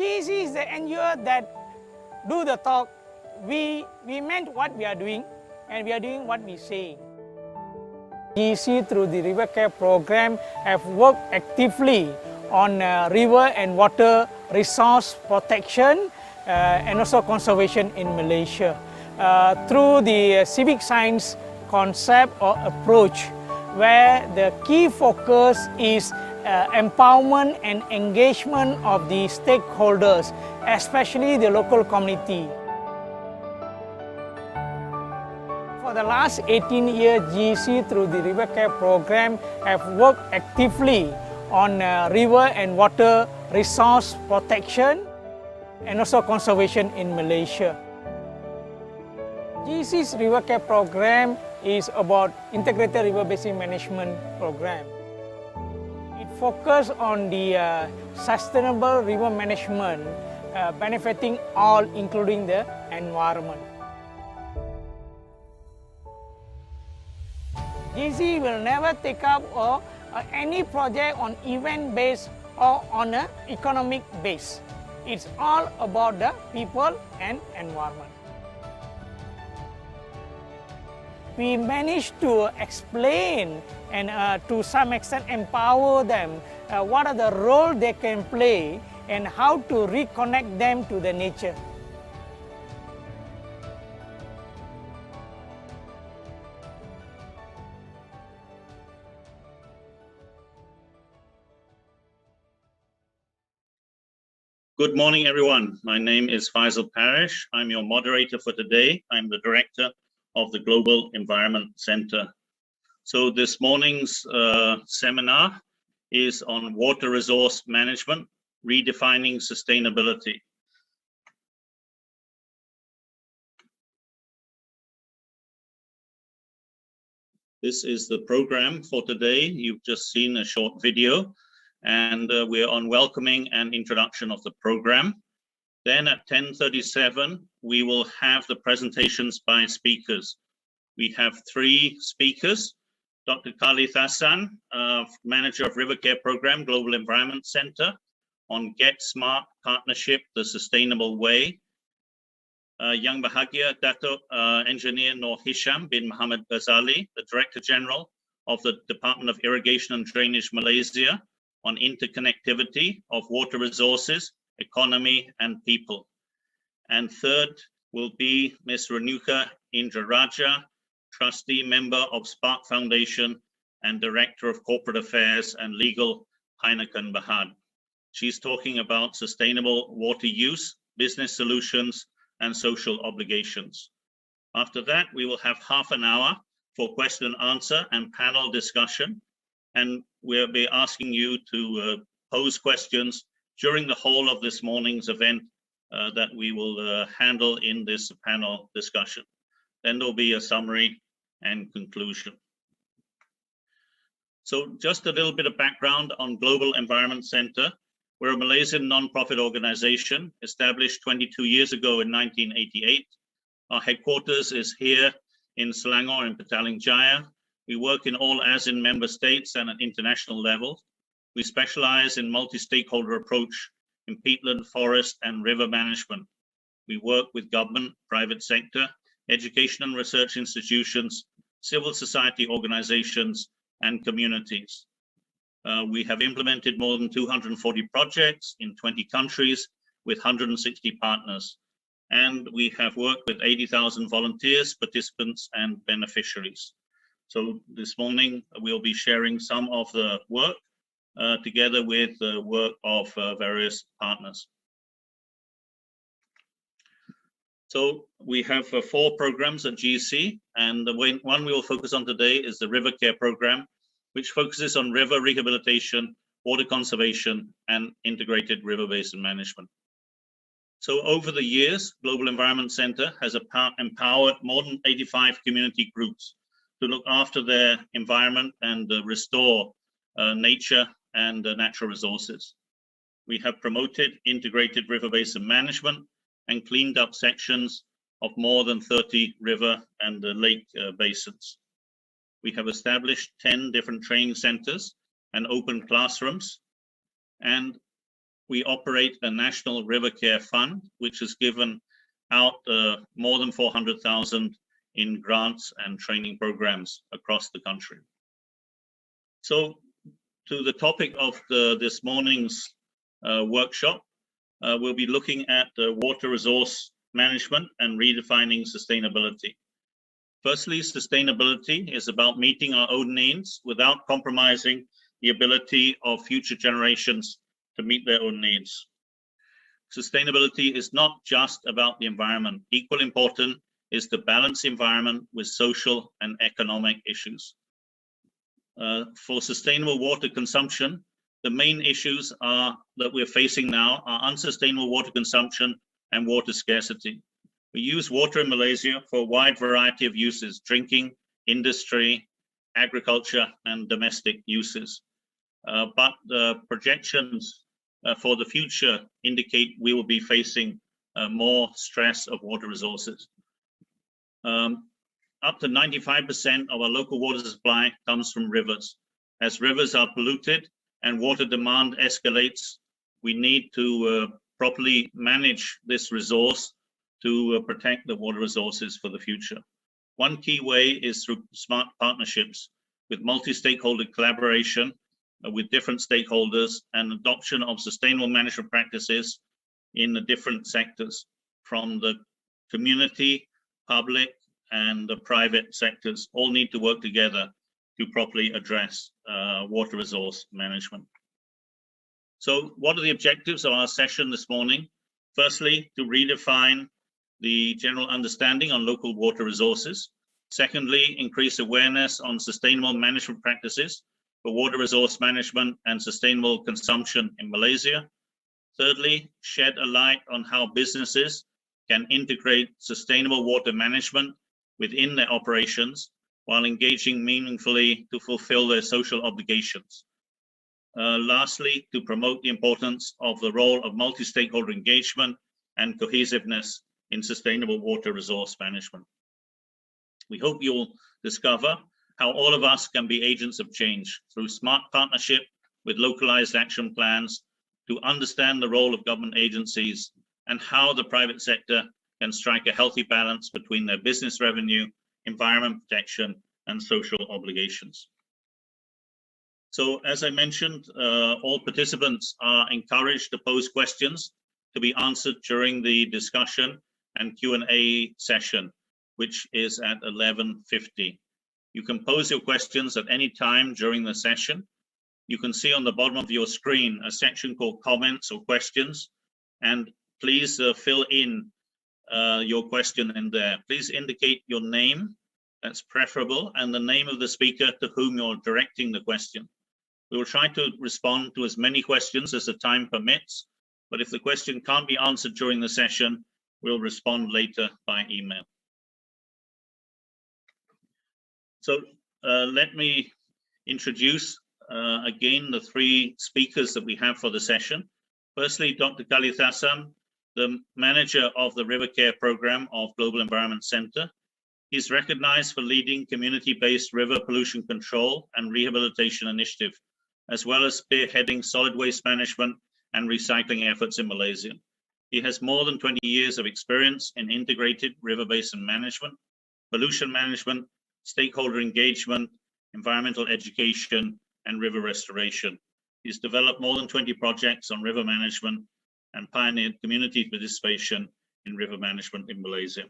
GEC is the NGO that do the talk. We meant what we are doing, and we are doing what we say. GEC through the River Care program have worked actively on river and water resource protection and also conservation in Malaysia. Through the civic science concept or approach, where the key focus is empowerment and engagement of the stakeholders, especially the local community. For the last 18 years, GEC through the River Care program have worked actively on river and water resource protection and also conservation in Malaysia. GEC's River Care program is about integrated river basin management program. It focuses on the sustainable river management benefiting all, including the environment. GEC will never take up any project on event base or on an economic base. It's all about the people and environment. We managed to explain and to some extent empower them what are the role they can play and how to reconnect them to the nature. Good morning, everyone. My name is Faisal Parish. I'm your moderator for today. I'm the director of the Global Environment Center. So this morning's seminar is on water resource management, redefining sustainability. This is the program for today. You've just seen a short video, and we're on welcoming and introduction of the program. Then at 10:37, we will have the presentations by speakers. We have 3 speakers: Dr. Khalid Hassan, Manager of River Care Program, Global Environment Center, on Get Smart Partnership, the Sustainable Way. Yang Bahagia, Dato' Engineer Nur Hisham bin Muhammad Ghazali, the Director General of the Department of Irrigation and Drainage Malaysia, on interconnectivity of water resources, economy, and people. And third will be Ms. Renuka Indra Raja, Trustee Member of Spark Foundation and Director of Corporate Affairs and Legal, Heineken Bahad. She's talking about sustainable water use, business solutions, and social obligations. After that, we will have half an hour for question and answer and panel discussion. And we'll be asking you to pose questions during the whole of this morning's event that we will handle in this panel discussion. Then there'll be a summary and conclusion. So just a little bit of background on Global Environment Center. We're a Malaysian non-profit organization established 22 years ago in 1988. Our headquarters is here in Selangor in Petaling Jaya. We work in all ASEAN member states and at international level. We specialize in multi-stakeholder approach in peatland, forest, and river management. We work with government, private sector, education and research institutions, civil society organizations, and communities. We have implemented more than 240 projects in 20 countries with 160 partners. And we have worked with 80,000 volunteers, participants, and beneficiaries. So this morning, we'll be sharing some of the work together with the work of various partners. So we have 4 programs at GEC, and the one we will focus on today is the River Care program, which focuses on river rehabilitation, water conservation, and integrated river basin management. So over the years, Global Environment Center has empowered more than 85 community groups to look after their environment and restore nature and natural resources. We have promoted integrated river basin management and cleaned up sections of more than 30 river and lake basins. We have established 10 different training centers and open classrooms. And we operate a national river care fund, which has given out more than 400,000 in grants and training programs across the country. So to the topic of this morning's workshop, we'll be looking at water resource management and redefining sustainability. Firstly, sustainability is about meeting our own needs without compromising the ability of future generations to meet their own needs. Sustainability is not just about the environment. Equally important is to balance the environment with social and economic issues. For sustainable water consumption, the main issues that we're facing now are unsustainable water consumption and water scarcity. We use water in Malaysia for a wide variety of uses: drinking, industry, agriculture, and domestic uses. But the projections for the future indicate we will be facing more stress of water resources. Up to 95% of our local water supply comes from rivers. As rivers are polluted and water demand escalates, we need to properly manage this resource to protect the water resources for the future. One key way is through smart partnerships with multi-stakeholder collaboration with different stakeholders and adoption of sustainable management practices in the different sectors, from the community, public, and the private sectors. All need to work together to properly address water resource management. So what are the objectives of our session this morning? Firstly, to redefine the general understanding on local water resources. Secondly, increase awareness on sustainable management practices for water resource management and sustainable consumption in Malaysia. Thirdly, shed a light on how businesses can integrate sustainable water management within their operations while engaging meaningfully to fulfill their social obligations. Lastly, to promote the importance of the role of multi-stakeholder engagement and cohesiveness in sustainable water resource management. We hope you'll discover how all of us can be agents of change through smart partnership with localized action plans to understand the role of government agencies and how the private sector can strike a healthy balance between their business revenue, environment protection, and social obligations. So as I mentioned, all participants are encouraged to pose questions to be answered during the discussion and Q&A session, which is at 11:50. You can pose your questions at any time during the session. You can see on the bottom of your screen a section called comments or questions, and please fill in your question in there. Please indicate your name, that's preferable, and the name of the speaker to whom you're directing the question. We will try to respond to as many questions as the time permits, but if the question can't be answered during the session, we'll respond later by email. So let me introduce again the three speakers that we have for the session. Firstly, Dr. Kalithasan, the manager of the River Care Program of Global Environment Center. He's recognized for leading community-based river pollution control and rehabilitation initiative, as well as spearheading solid waste management and recycling efforts in Malaysia. He has more than 20 years of experience in integrated river basin management, pollution management, stakeholder engagement, environmental education, and river restoration. He's developed more than 20 projects on river management and pioneered community participation in river management in Malaysia.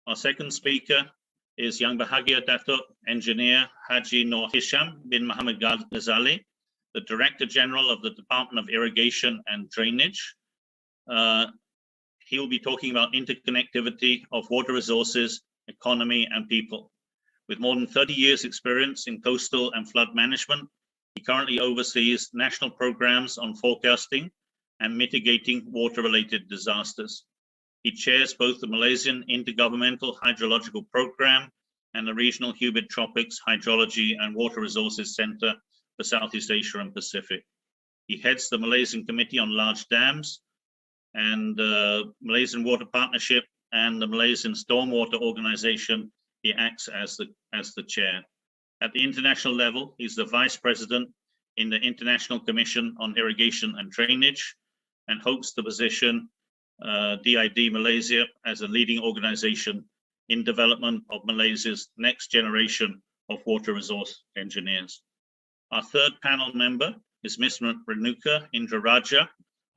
Our second speaker is Yang Bahagia Datuk Engineer Haji Nur Hisham bin Muhammad Ghazali, the Director General of the Department of Irrigation and Drainage. He will be talking about interconnectivity of water resources, economy, and people. With more than 30 years experience in coastal and flood management, he currently oversees national programs on forecasting and mitigating water-related disasters. He chairs both the Malaysian Intergovernmental Hydrological Program and the Regional Humid Tropics Hydrology and Water Resources Center for Southeast Asia and Pacific. He heads the Malaysian Committee on Large Dams and the Malaysian Water Partnership and the Malaysian Stormwater Organization. He acts as the chair. At the international level, he's the vice president in the International Commission on Irrigation and Drainage and hopes to position DID Malaysia as a leading organization in development of Malaysia's next generation of water resource engineers. Our third panel member is Ms. Renuka Indra Raja,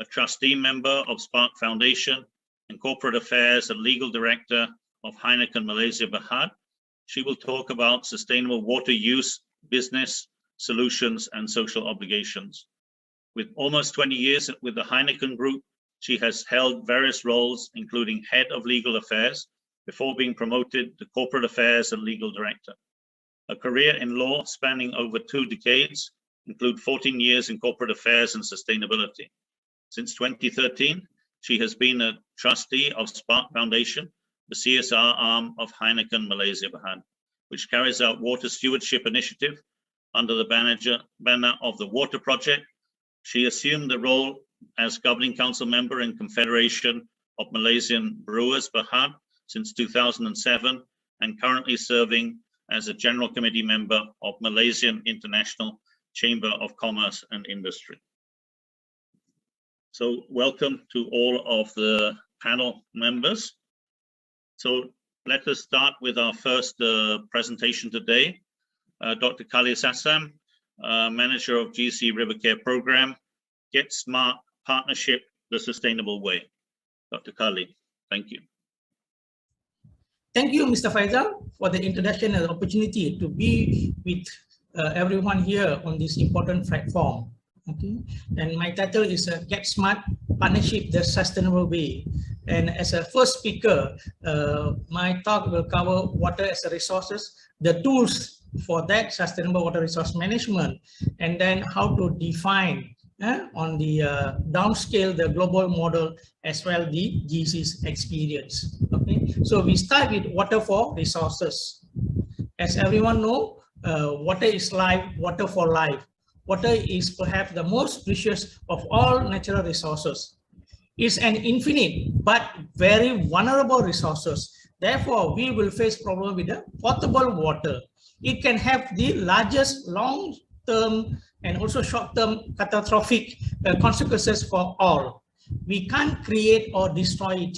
a trustee member of Spark Foundation and Corporate Affairs and Legal Director of Heineken Malaysia Berhad. She will talk about sustainable water use, business, solutions, and social obligations. With almost 20 years with the Heineken Group, she has held various roles, including Head of Legal Affairs, before being promoted to Corporate Affairs and Legal Director. A career in law spanning over 2 decades include 14 years in corporate affairs and sustainability. Since 2013, she has been a trustee of Spark Foundation, the CSR arm of Heineken Malaysia Berhad, which carries out water stewardship initiative under the banner of the Water Project. She assumed the role as governing council member in Confederation of Malaysian Brewers Berhad since 2007 and currently serving as a general committee member of Malaysian International Chamber of Commerce and Industry. So welcome to all of the panel members. So let us start with our first presentation today. Dr. Kali Sassam, Manager of GEC River Care Program, Get Smart Partnership the Sustainable Way. Dr. Kali, thank you. Thank you, Mr. Faisal, for the introduction and the opportunity to be with everyone here on this important platform. Okay, and my title is Get Smart Partnership the Sustainable Way. And as a first speaker, my talk will cover water as a resources, the tools for that sustainable water resource management, and then how to define on the downscale the global model as well the GEC's experience. Okay, so we start with water for resources. As everyone know, water is life, water for life. Water is perhaps the most precious of all natural resources. It's an infinite but very vulnerable resources. Therefore, we will face problem with the potable water. It can have the largest long-term and also short-term catastrophic consequences for all. We can't create or destroy it.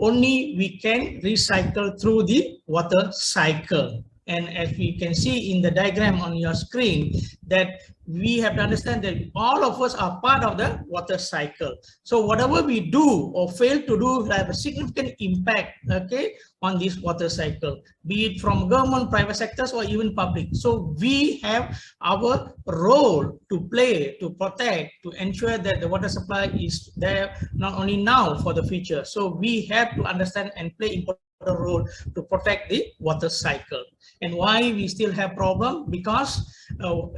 Only we can recycle through the water cycle. And as we can see in the diagram on your screen, that we have to understand that all of us are part of the water cycle. So whatever we do or fail to do will have a significant impact, okay, on this water cycle, be it from government, private sectors, or even public. So we have our role to play, to protect, to ensure that the water supply is there not only now for the future. So we have to understand and play important role to protect the water cycle. And why we still have problem? Because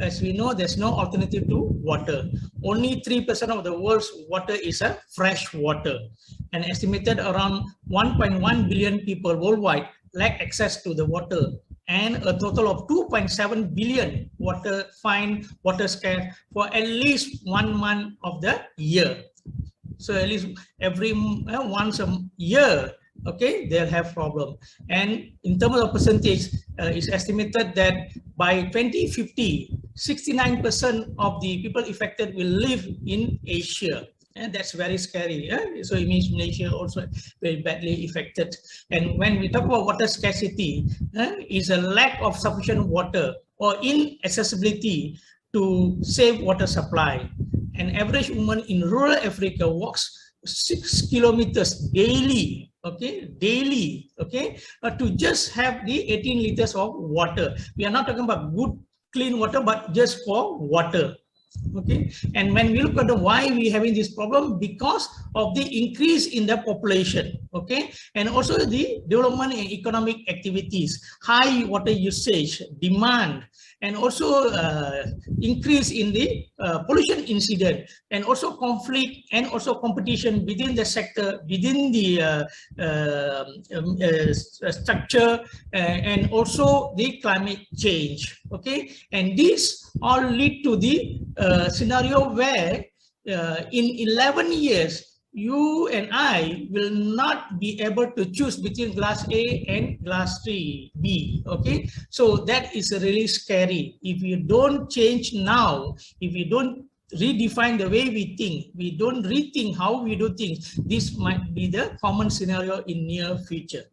as we know, there's no alternative to water. Only 3% of the world's water is a fresh water, and estimated around 1.1 billion people worldwide lack access to the water, and a total of 2.7 billion find water scarce for at least 1 month of the year. So at least every once a year, okay, they'll have problem. And in terms of percentage, it's estimated that by 2050, 69% of the people affected will live in Asia. And that's very scary. So it means Malaysia also very badly affected. And when we talk about water scarcity, is a lack of sufficient water or inaccessibility to save water supply. An average woman in rural Africa walks 6 kilometers daily, okay, to just have the 18 liters of water. We are not talking about good, clean water, but just for water. Okay, and when we look at the why we having this problem, because of the increase in the population, okay, and also the development and economic activities, high water usage, demand, and also increase in the pollution incident, and also conflict and also competition within the sector, within the structure, and also the climate change. Okay, and these all lead to the scenario where in 11 years you and I will not be able to choose between glass A and glass B. Okay, so that is really scary. If you don't change now, if you don't redefine the way we think, we don't rethink how we do things, this might be the common scenario in near future.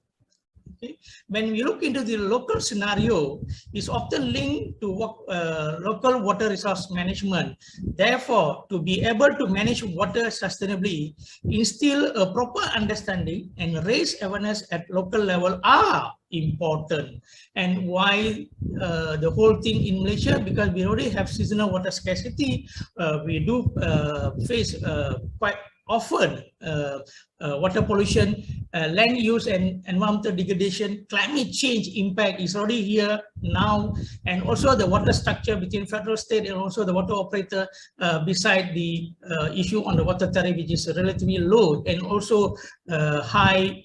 Okay. When we look into the local scenario, it's often linked to local water resource management. Therefore, to be able to manage water sustainably, instill a proper understanding and raise awareness at local level are important. And why the whole thing in Malaysia? Because we already have seasonal water scarcity. We do face quite often water pollution, land use and environmental degradation, climate change impact is already here now, and also the water structure between federal, state, and also the water operator, beside the issue on the water tariff, which is relatively low, and also high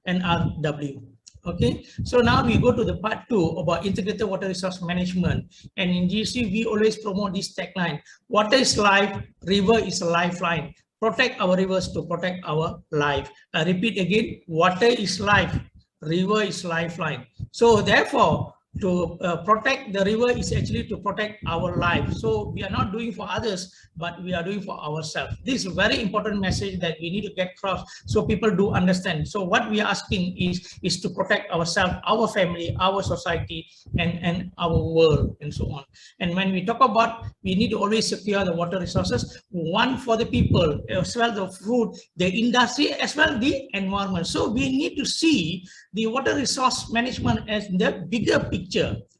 NRW. Okay, so now we go to the part 2 about integrated water resource management. And in GEC, we always promote this tagline: water is life, river is a lifeline. Protect our rivers to protect our life. I repeat again, water is life, river is lifeline. So therefore, to protect the river is actually to protect our life. So we are not doing for others, but we are doing for ourselves. This is a very important message that we need to get across so people do understand. So what we are asking is to protect ourselves, our family, our society, and our world, and so on. And when we talk about, we need to always secure the water resources, one for the people, as well the food, the industry, as well the environment. So we need to see the water resource management as the bigger picture.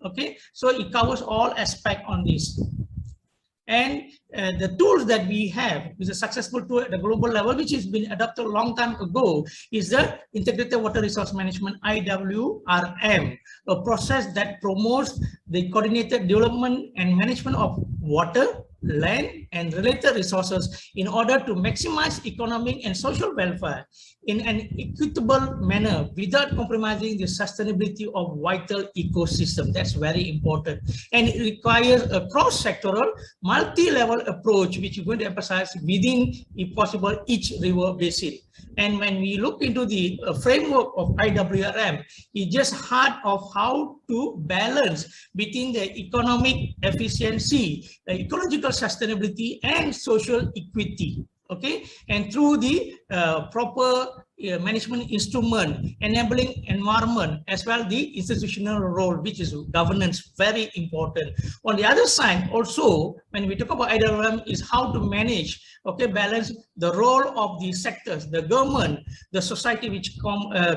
Okay, so it covers all aspects on this. And the tools that we have is a successful tool at the global level, which has been adopted a long time ago, is the Integrated Water Resource Management, IWRM, a process that promotes the coordinated development and management of water, land, and related resources in order to maximize economic and social welfare in an equitable manner without compromising the sustainability of vital ecosystem. That's very important. And it requires a cross-sectoral, multi-level approach, which we're going to emphasize within, if possible, each river basin. And when we look into the framework of IWRM, it's just heart of how to balance between the economic efficiency, the ecological sustainability, and social equity. Okay, and through the proper management instrument, enabling environment, as well the institutional role, which is governance, very important. On the other side, also, when we talk about IWRM, is how to manage, okay, balance the role of the sectors, the government, the society, which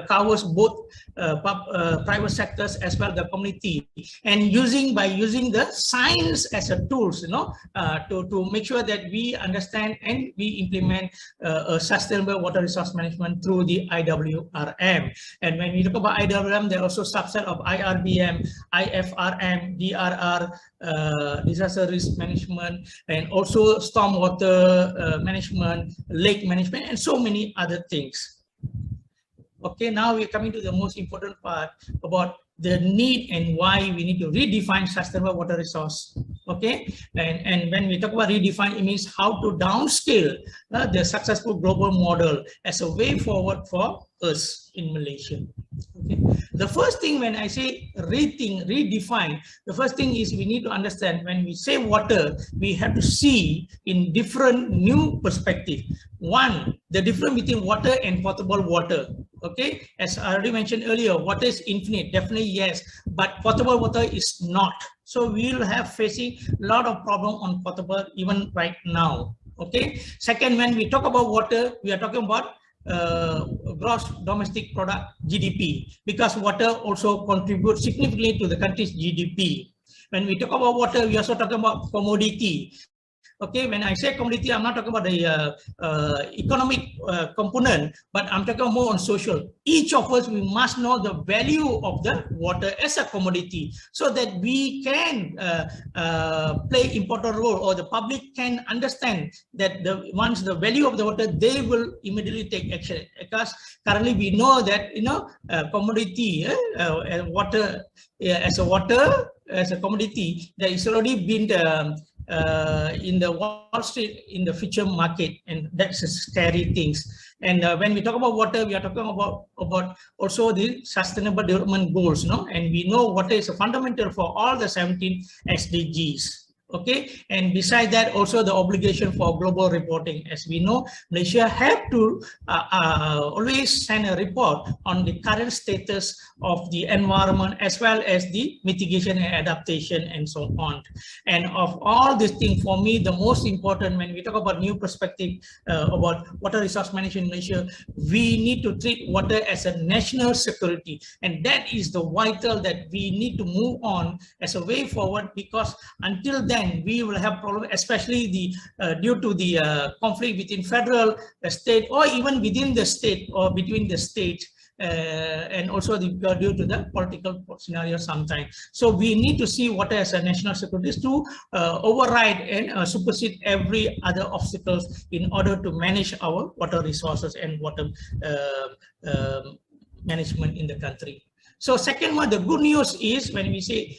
covers both private sectors as well the community, and by using the science as a tools, you know, to make sure that we understand and we implement a sustainable water resource management through the IWRM. And when we talk about IWRM, there are also subset of IRBM, IFRM, DRR, disaster risk management, and also stormwater management, lake management, and so many other things. Okay, now we're coming to the most important part about the need and why we need to redefine sustainable water resource. Okay, and when we talk about redefine, it means how to downscale the successful global model as a way forward for us in Malaysia. Okay, the first thing when I say rethink, redefine, the first thing is we need to understand when we say water, we have to see in different new perspective. One, the difference between water and potable water. Okay, as I already mentioned earlier, water is infinite, definitely yes, but potable water is not. So we will have facing a lot of problem on potable even right now. Okay, second, when we talk about water, we are talking about gross domestic product, GDP, because water also contributes significantly to the country's GDP. When we talk about water, we also talking about commodity. Okay, when I say commodity, I'm not talking about the economic component, but I'm talking more on social. Each of us, we must know the value of the water as a commodity so that we can play important role, or the public can understand that once the value of the water, they will immediately take action. Because currently we know that, you know, commodity, water as a commodity, that is already been in the Wall Street, in the future market, and that's a scary things. And when we talk about water, we are talking about also the sustainable development goals, no? And we know water is a fundamental for all the 17 SDGs. Okay, and beside that, also the obligation for global reporting. As we know, Malaysia have to always send a report on the current status of the environment as well as the mitigation and adaptation and so on. And of all these things, for me, the most important when we talk about new perspective about water resource management in Malaysia, we need to treat water as a national security, and that is the vital that we need to move on as a way forward, because until then we will have problems, especially due to the conflict within federal, state, or even within the state or between the state, and also due to the political scenario sometimes. So we need to see water as a national security to override and supersede every other obstacles in order to manage our water resources and water management in the country. So second one, the good news is when we say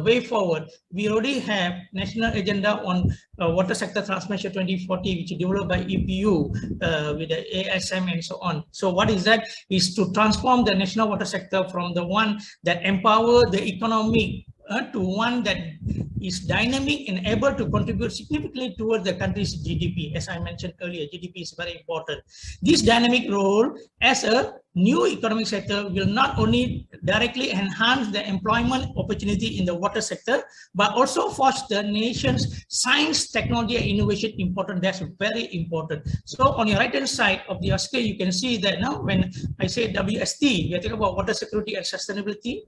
way forward, we already have national agenda on water sector transformation 2040, which is developed by EPU with the ASM and so on. So what is that? Is to transform the national water sector from the one that empower the economic to one that is dynamic and able to contribute significantly towards the country's GDP. As I mentioned earlier, GDP is very important. This dynamic role as a new economic sector will not only directly enhance the employment opportunity in the water sector, but also foster the nation's science, technology, and innovation important. That's very important. So on your right-hand side of the screen, you can see that now when I say WST, we are talking about water security and sustainability,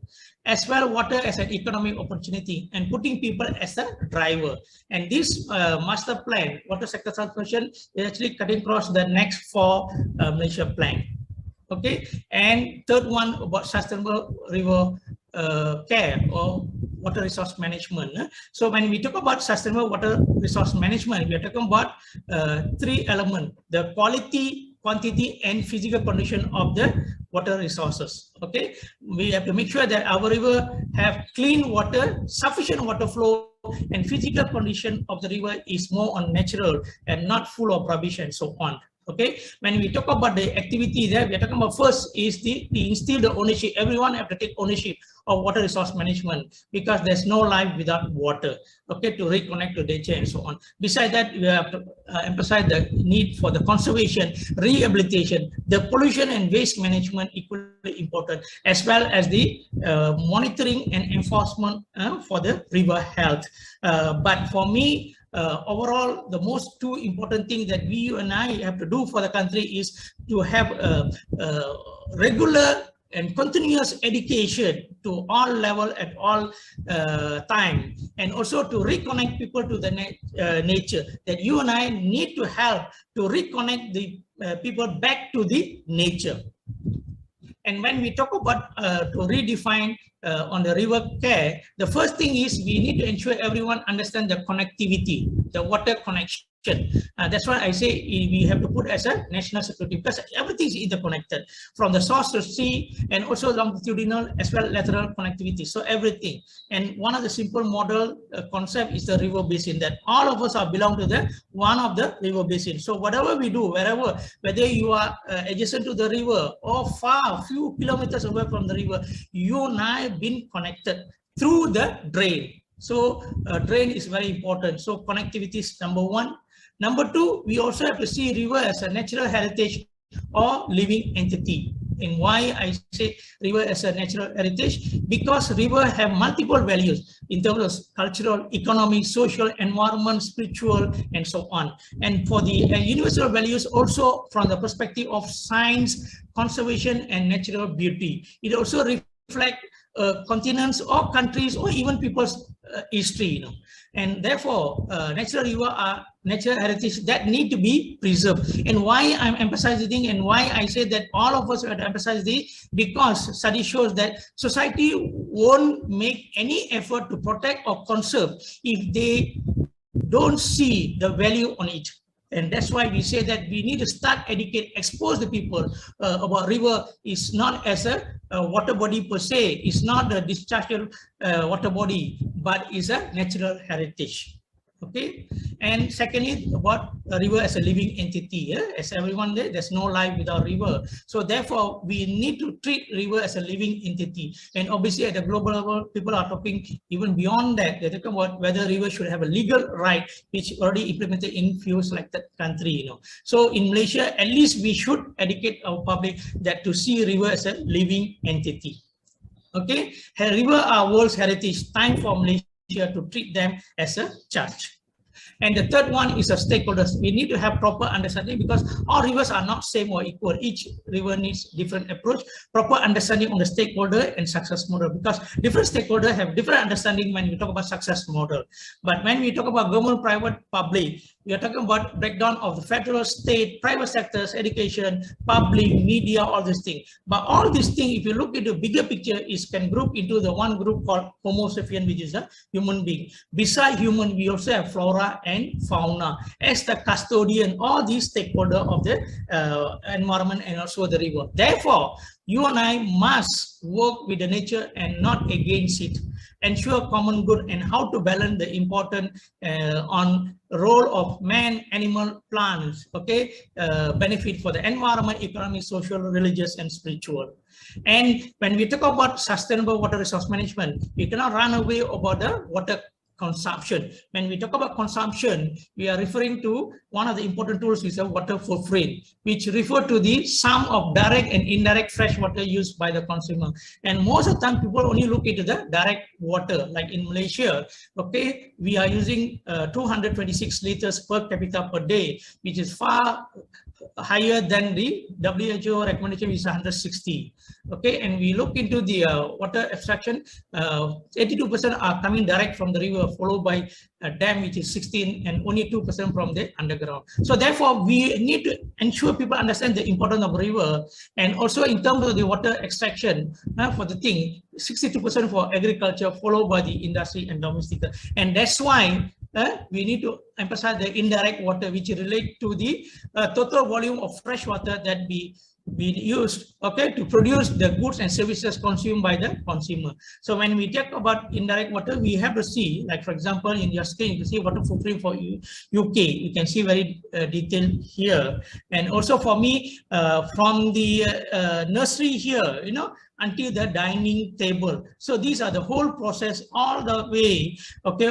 as well water as an economic opportunity and putting people as a driver. And this master plan, water sector transformation, is actually cutting across the next 4 Malaysia plan. Okay, and third one about sustainable river care or water resource management. So when we talk about sustainable water resource management, we are talking about 3 elements: the quality, quantity, and physical condition of the water resources. Okay, we have to make sure that our river have clean water, sufficient water flow, and physical condition of the river is more on natural and not full of rubbish and so on. Okay, when we talk about the activity there, we are talking about first is the instill the ownership. Everyone have to take ownership of water resource management, because there's no life without water. Okay, to reconnect to nature and so on. Besides that, we have to emphasize the need for the conservation, rehabilitation, the pollution and waste management equally important, as well as the monitoring and enforcement for the river health. But for me, overall, the most 2 important things that you and I have to do for the country is to have regular and continuous education to all level at all time, and also to reconnect people to the nature, that you and I need to help to reconnect the people back to the nature. And when we talk about to redefine on the river care, the first thing is we need to ensure everyone understand the connectivity, the water connection. That's why I say we have to put as a national security, because everything is interconnected from the source to sea, and also longitudinal as well lateral connectivity. So everything. And one of the simple model concept is the river basin, that all of us are belong to the one of the river basin. So whatever we do, wherever, whether you are adjacent to the river or far, few kilometers away from the river, you and I have been connected through the drain. So drain is very important. So connectivity is number 1. Number 2, we also have to see river as a natural heritage or living entity. And why I say river as a natural heritage? Because river have multiple values in terms of cultural, economic, social, environment, spiritual, and so on. And for the universal values also from the perspective of science, conservation, and natural beauty. It also reflects continents or countries or even people's history, and therefore natural river are natural heritage that need to be preserved. And why I'm emphasizing and why I say that all of us have to emphasize this, because study shows that society won't make any effort to protect or conserve if they don't see the value on it. And that's why we say that we need to start educate, expose the people about river is not as a water body per se, it's not a dischargeable water body, but is a natural heritage. Okay, and secondly, about a river as a living entity. As everyone there, there's no life without river. So therefore, we need to treat river as a living entity. And obviously, at the global level, people are talking even beyond that. They're talking about whether river should have a legal right, which already implemented in few selected country. So in Malaysia, at least we should educate our public that to see river as a living entity. Okay, river are world's heritage. Time for Malaysia to treat them as a charge. And the third one is a stakeholders. We need to have proper understanding because all rivers are not same or equal. Each river needs different approach, proper understanding on the stakeholder and success model, because different stakeholders have different understanding when we talk about success model. But when we talk about government, private, public, we are talking about breakdown of the federal, state, private sectors, education, public, media, all these things. But all these things, if you look into bigger picture, is can group into the one group called Homo sapien, which is a human being. Beside human, we also have flora and fauna as the custodian, all these stakeholders of the environment and also the river. Therefore, you and I must work with the nature and not against it. Ensure common good and how to balance the important on role of man, animal, plants, okay, benefit for the environment, economic, social, religious, and spiritual. And when we talk about sustainable water resource management, we cannot run away about the water consumption. When we talk about consumption, we are referring to one of the important tools is a water footprint, which refer to the sum of direct and indirect fresh water used by the consumer. And most of the time, people only look into the direct water. Like in Malaysia, okay, we are using 226 liters per capita per day, which is far higher than the WHO recommendation, which is 160. Okay, and we look into the water abstraction, 82% are coming direct from the river, followed by a dam, which is 16, and only 2% from the underground. So therefore, we need to ensure people understand the importance of river, and also in terms of the water extraction for the thing, 62% for agriculture, followed by the industry and domestic. And that's why we need to emphasize the indirect water, which relate to the total volume of fresh water that be used, okay, to produce the goods and services consumed by the consumer. So when we talk about indirect water, we have to see, like for example, in your screen, you see water footprint for UK. You can see very detailed here. And also for me, from the nursery here, until the dining table. So these are the whole process all the way, okay,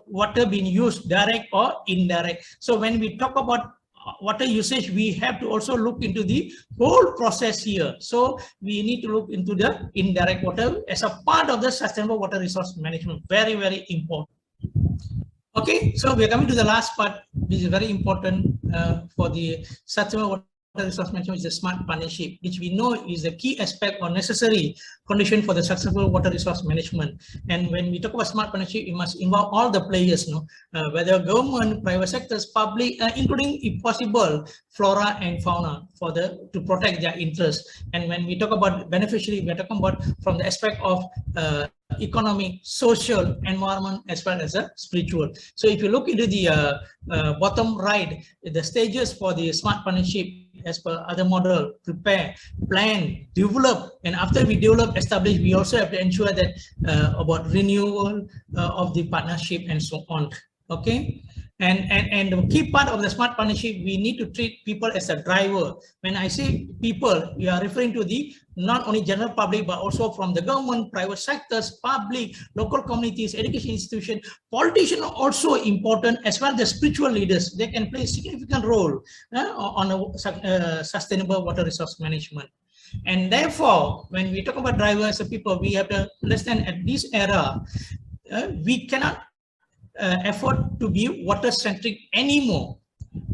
water being used direct or indirect. So when we talk about water usage, we have to also look into the whole process here. So we need to look into the indirect water as a part of the sustainable water resource management. Very, very important. Okay, so we're coming to the last part, which is very important for the sustainable water resource management, is the smart partnership, which we know is a key aspect or necessary condition for the successful water resource management. And when we talk about smart partnership, it must involve all the players, whether government, private sectors, public, including, if possible, flora and fauna to protect their interests. And when we talk about beneficiary, we're talking about from the aspect of economic, social, environment, as well as spiritual. So if you look into the bottom right, the stages for the smart partnership as per other model: prepare, plan, develop, and after we develop, establish, we also have to ensure that about renewal of the partnership and so on. Okay. And the key part of the smart partnership, we need to treat people as a driver. When I say people, we are referring to the not only general public, but also from the government, private sectors, public, local communities, education institutions, politicians are also important, as well as the spiritual leaders. They can play a significant role on a sustainable water resource management. And therefore, when we talk about drivers of people, we have to understand at this era, we cannot effort to be water-centric anymore,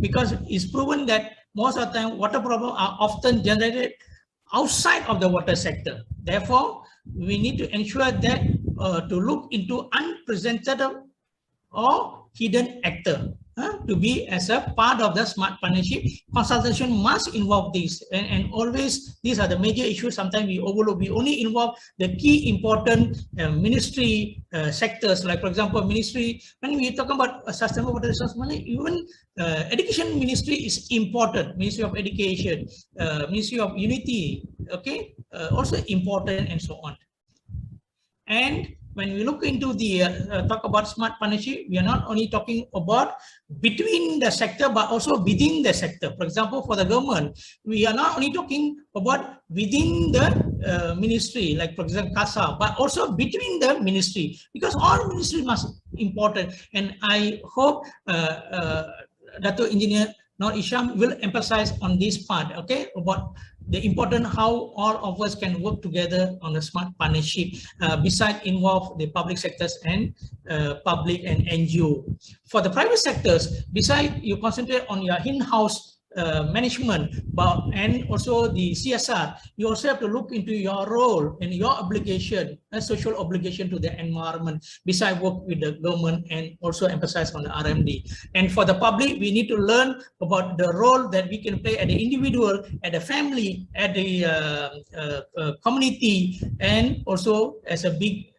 because it's proven that most of the time water problems are often generated outside of the water sector. Therefore, we need to ensure that to look into unpresented or hidden actor to be as a part of the smart partnership. Consultation must involve this, and always these are the major issues. Sometimes we overlook. We only involve the key important ministry sectors, like for example ministry. When we talk about sustainable water resource management, even education ministry is important. Ministry of Education, Ministry of Unity, okay, also important, and so on. And when we look into the talk about smart partnership, we are not only talking about between the sector, but also within the sector. For example, for the government, we are not only talking about within the ministry, like for example, CASA, but also between the ministry, because all ministry must important. And I hope Dato Engineer Nur Isham will emphasize on this part, okay, about the important how all of us can work together on a smart partnership, besides involve the public sectors and public and NGO. For the private sectors, besides you concentrate on your in-house management, and also the CSR, you also have to look into your role and your obligation, a social obligation to the environment, besides work with the government and also emphasize on the RMD. And for the public, we need to learn about the role that we can play at the individual, at the family, at the community, and also as a big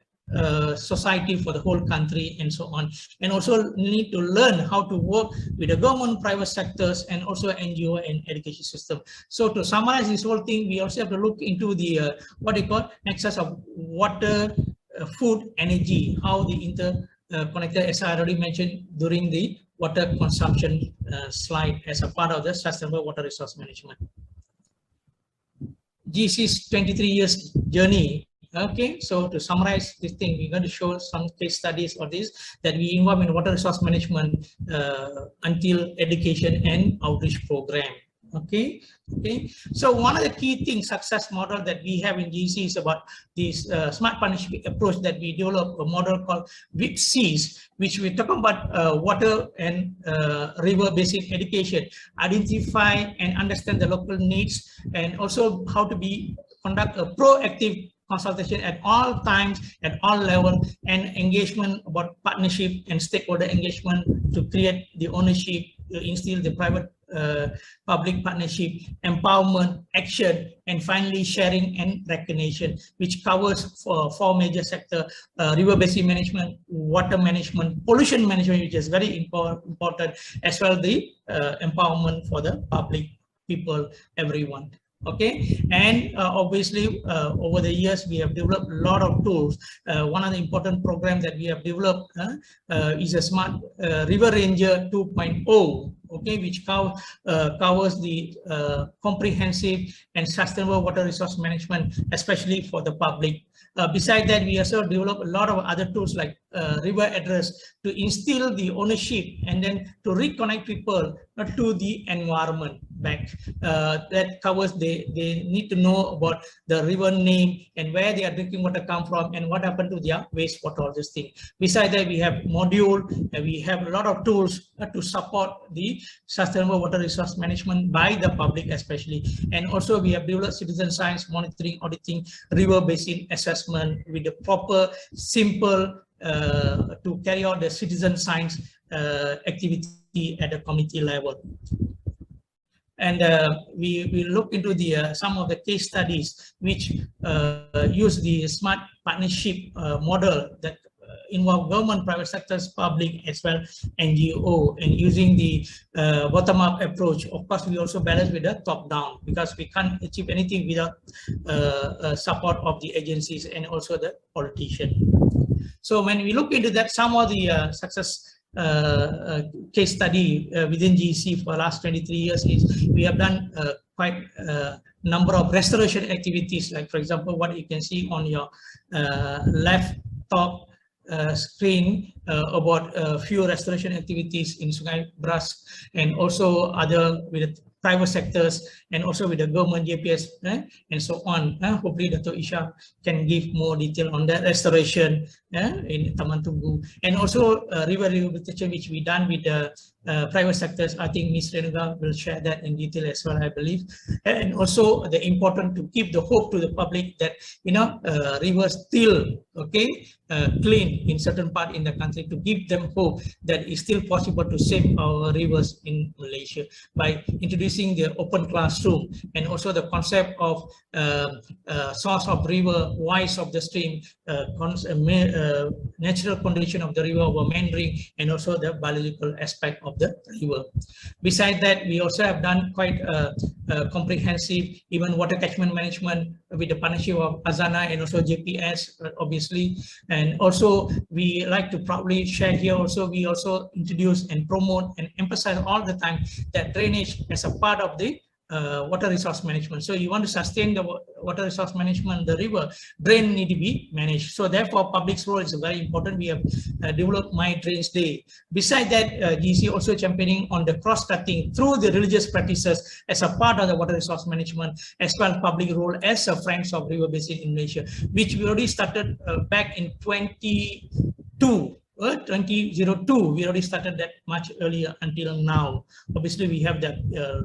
society for the whole country and so on. And also need to learn how to work with the government, private sectors, and also NGO and education system. So to summarize this whole thing, we also have to look into the what they call nexus of water, food, energy, how the interconnected, as I already mentioned during the water consumption slide, as a part of the sustainable water resource management. GEC's 23 years journey. Okay, so to summarize this thing, we're going to show some case studies of this that we involve in water resource management until education and outreach program. Okay, so one of the key things, success model that we have in GEC is about this smart partnership approach that we develop, a model called WIPCs, which we talk about water and river basin education, identify and understand the local needs, and also how to conduct a proactive consultation at all times, at all levels, and engagement about partnership and stakeholder engagement to create the ownership, to instill the private public partnership, empowerment, action, and finally sharing and recognition, which covers four major sectors: river basin management, water management, pollution management, which is very important, as well as the empowerment for the public, people, everyone. Okay, and obviously over the years we have developed a lot of tools. One of the important programs that we have developed is a Smart River Ranger 2.0, okay, which covers the comprehensive and sustainable water resource management, especially for the public. Besides that, we also develop a lot of other tools like river address to instill the ownership and then to reconnect people to the environment back. That covers they need to know about the river name and where their drinking water come from and what happened to their wastewater, all this thing. Besides that, we have module and we have a lot of tools to support the sustainable water resource management by the public especially. And also we have developed citizen science monitoring, auditing, river basin assessment with the proper, simple to carry out the citizen science activity at the community level. And we look into the some of the case studies which use the smart partnership model that involve government, private sectors, public, as well NGO, and using the bottom-up approach. Of course, we also balance with the top-down because we can't achieve anything without support of the agencies and also the politician. So when we look into that, some of the success case study within GEC for the last 23 years is we have done quite a number of restoration activities, like for example what you can see on your left top screen about a few restoration activities in Sungai Bras and also other with private sectors and also with the government JPS and so on. Hopefully Dato Isha can give more detail on that restoration in Taman Tunggu, and also river rehabilitation which we done with the private sectors. I think Ms. Renuga will share that in detail as well, I believe. And also the important to give the hope to the public that, you know, rivers still clean in certain part in the country, to give them hope that it's still possible to save our rivers in Malaysia by introducing the open classroom and also the concept of source of river, wise of the stream, natural condition of the river, our main ring, and also the biological aspect of the river. Besides that, we also have done quite comprehensive even water catchment management with the partnership of Azana and also JPS, obviously. And also we like to proudly share here also, we also introduce and promote and emphasize all the time that drainage as a part of the water resource management. So you want to sustain the water resource management, the river, drain need to be managed. So therefore, public's role is very important. We have developed My Drains Day. Besides that, GEC also championing on the cross-cutting through the religious practices as a part of the water resource management, as well public role as a Friends of River Basin in Malaysia, which we already started back in 2002. 2002, we already started that much earlier until now. Obviously, we have the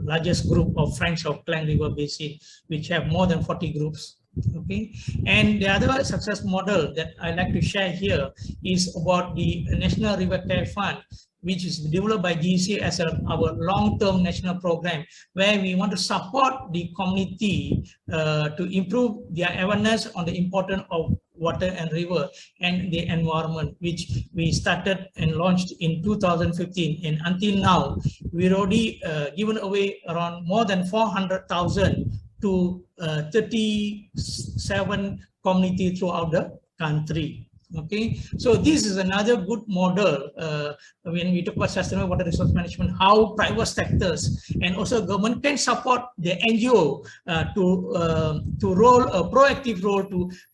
largest group of Friends of Klang River Basin, which have more than 40 groups. Okay, and the other success model that I like to share here is about the National River Care Fund, which is developed by GEC as our long-term national program, where we want to support the community to improve their awareness on the importance of water and river and the environment, which we started and launched in 2015. And until now, we already given away around more than 400,000 to 37 communities throughout the country. Okay, so this is another good model when we talk about sustainable water resource management, how private sectors and also government can support the NGO to roll a proactive role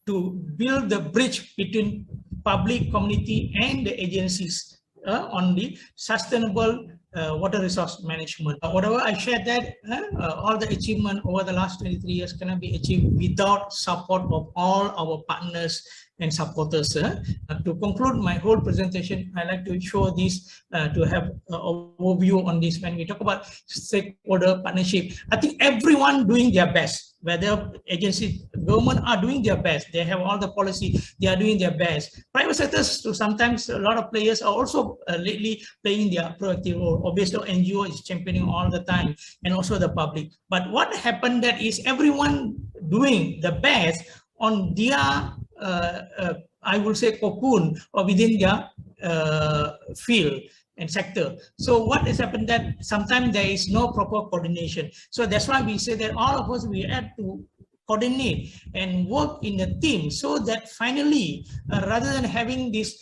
to build the bridge between public, community, and the agencies on the sustainable water resource management. Whatever I shared that all the achievement over the last 23 years cannot be achieved without support of all our partners and supporters. To conclude my whole presentation, I like to show this to have an overview on this. When we talk about stakeholder partnership, I think everyone doing their best, whether agency, government are doing their best, they have all the policy, they are doing their best. Private sectors, so sometimes a lot of players are also lately playing their proactive role. Obviously, NGO is championing all the time, and also the public. But what happened that is everyone doing the best on their I will say cocoon or within their field and sector. So what has happened that sometimes there is no proper coordination. So that's why we say that all of us, we have to coordinate and work in a team, so that finally, rather than having this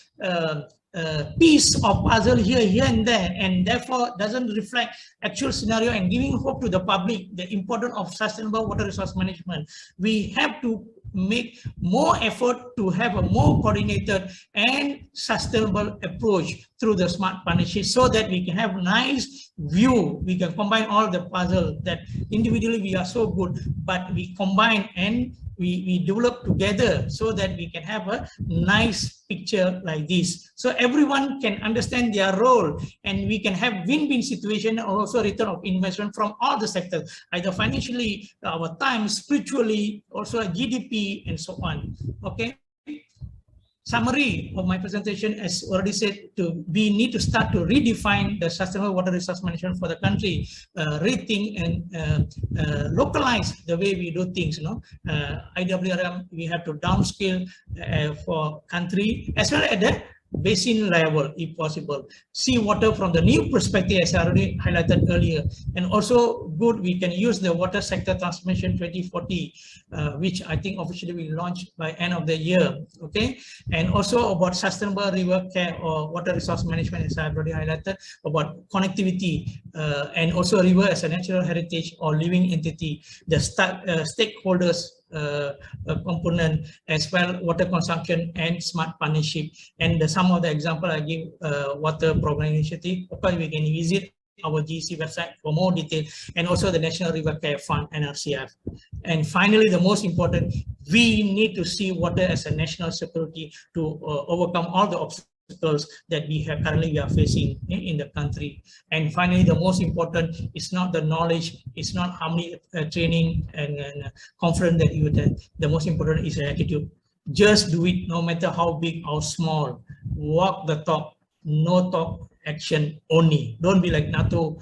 piece of puzzle here and there, and therefore doesn't reflect actual scenario and giving hope to the public, the importance of sustainable water resource management, we have to make more effort to have a more coordinated and sustainable approach through the smart partnership, so that we can have a nice view. We can combine all the puzzle that individually we are so good, but we combine and we develop together so that we can have a nice picture like this. So everyone can understand their role, and we can have win-win situation, also return of investment from all the sectors, either financially, our time, spiritually, also GDP, and so on. Okay. Summary of my presentation, as already said, we need to start to redefine the sustainable water resource management for the country, rethink and localize the way we do things. IWRM, we have to downscale for country as well as the basin level, if possible. See water from the new perspective, as I already highlighted earlier. And also good, we can use the water sector transformation 2040, which I think officially will launch by end of the year. Okay, and also about sustainable river care or water resource management, as I've already highlighted, about connectivity and also river as a natural heritage or living entity, the stakeholders component, as well water consumption and smart partnership. And some of the example I give, water program initiative. Of course, we can visit our GEC website for more detail, and also the National River Care Fund, NRCF. And finally, the most important, we need to see water as a national security to overcome all the obstacles that we are facing in the country. And finally, the most important is not the knowledge, it's not how many training and conference that you attend. The most important is the attitude. Just do it, no matter how big or small. Walk the talk, no talk, action only. Don't be like NATO,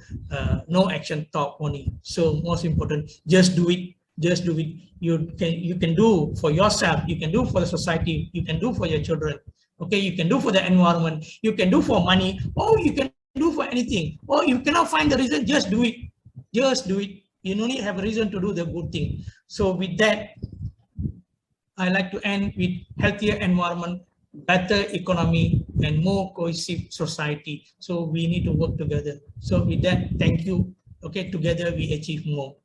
no action, talk only. So most important, just do it. Just do it. You can do for yourself, you can do for the society, you can do for your children. Okay, you can do for the environment, you can do for money, or you can do for anything. Or you cannot find the reason, just do it. Just do it. You don't need to have a reason to do the good thing. So with that, I like to end with healthier environment, better economy, and more cohesive society. So we need to work together. So with that, thank you. Okay, together we achieve more.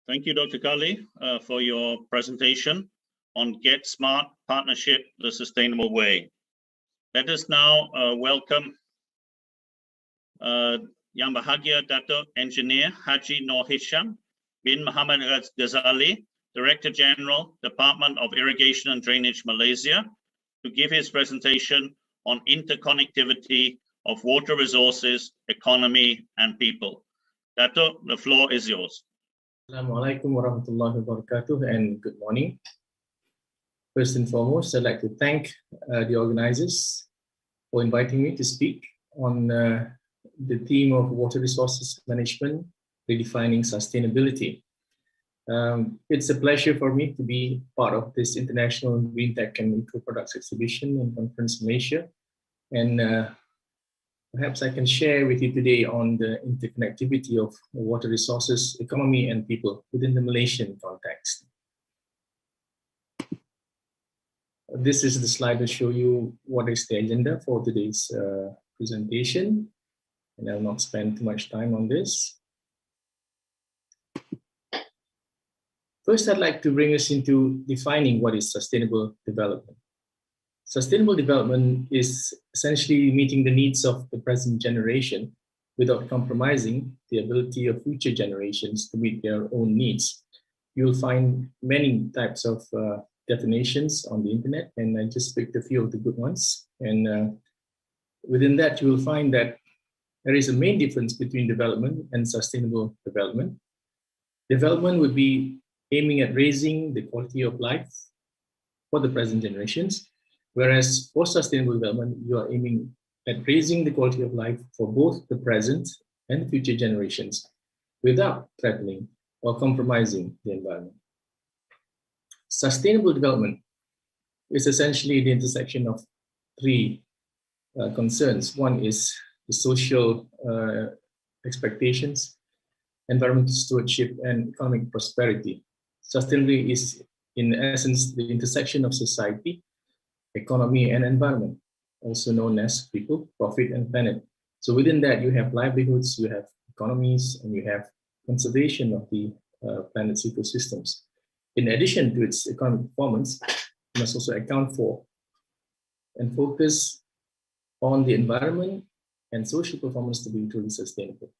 Thank you, Dr. Kali, for your presentation on Get Smart Partnership the Sustainable Way. Let us now welcome Yang Bahagia Dato' Engineer Haji Noor Hisham bin Muhammad Ghazali, Director General, Department of Irrigation and Drainage, Malaysia, to give his presentation on interconnectivity of water resources, economy, and people. Dato', the floor is yours. Assalamualaikum warahmatullahi wabarakatuh, and good morning. First and foremost, I'd like to thank the organizers for inviting me to speak on the theme of water resources management, redefining sustainability. It's a pleasure for me to be part of this International Green Tech and Eco Products Exhibition and Conference in Malaysia. And perhaps I can share with you today on the interconnectivity of water resources, economy, and people within the Malaysian context. This is the slide to show you what is the agenda for today's presentation, and I'll not spend too much time on this. First, I'd like to bring us into defining what is sustainable development. Sustainable development is essentially meeting the needs of the present generation without compromising the ability of future generations to meet their own needs. You'll find many types of definitions on the internet, and I just picked a few of the good ones. And within that, you will find that there is a main difference between development and sustainable development. Development would be aiming at raising the quality of life for the present generations, whereas for sustainable development, you are aiming at raising the quality of life for both the present and the future generations without threatening or compromising the environment. Sustainable development is essentially the intersection of three concerns. One is the social expectations, environmental stewardship, and economic prosperity. Sustainability is, in essence, the intersection of society, economy, and environment, also known as people, profit, and planet. So within that, you have livelihoods, you have economies, and you have conservation of the planet's ecosystems. In addition to its economic performance, you must also account for and focus on the environment and social performance to be truly sustainable.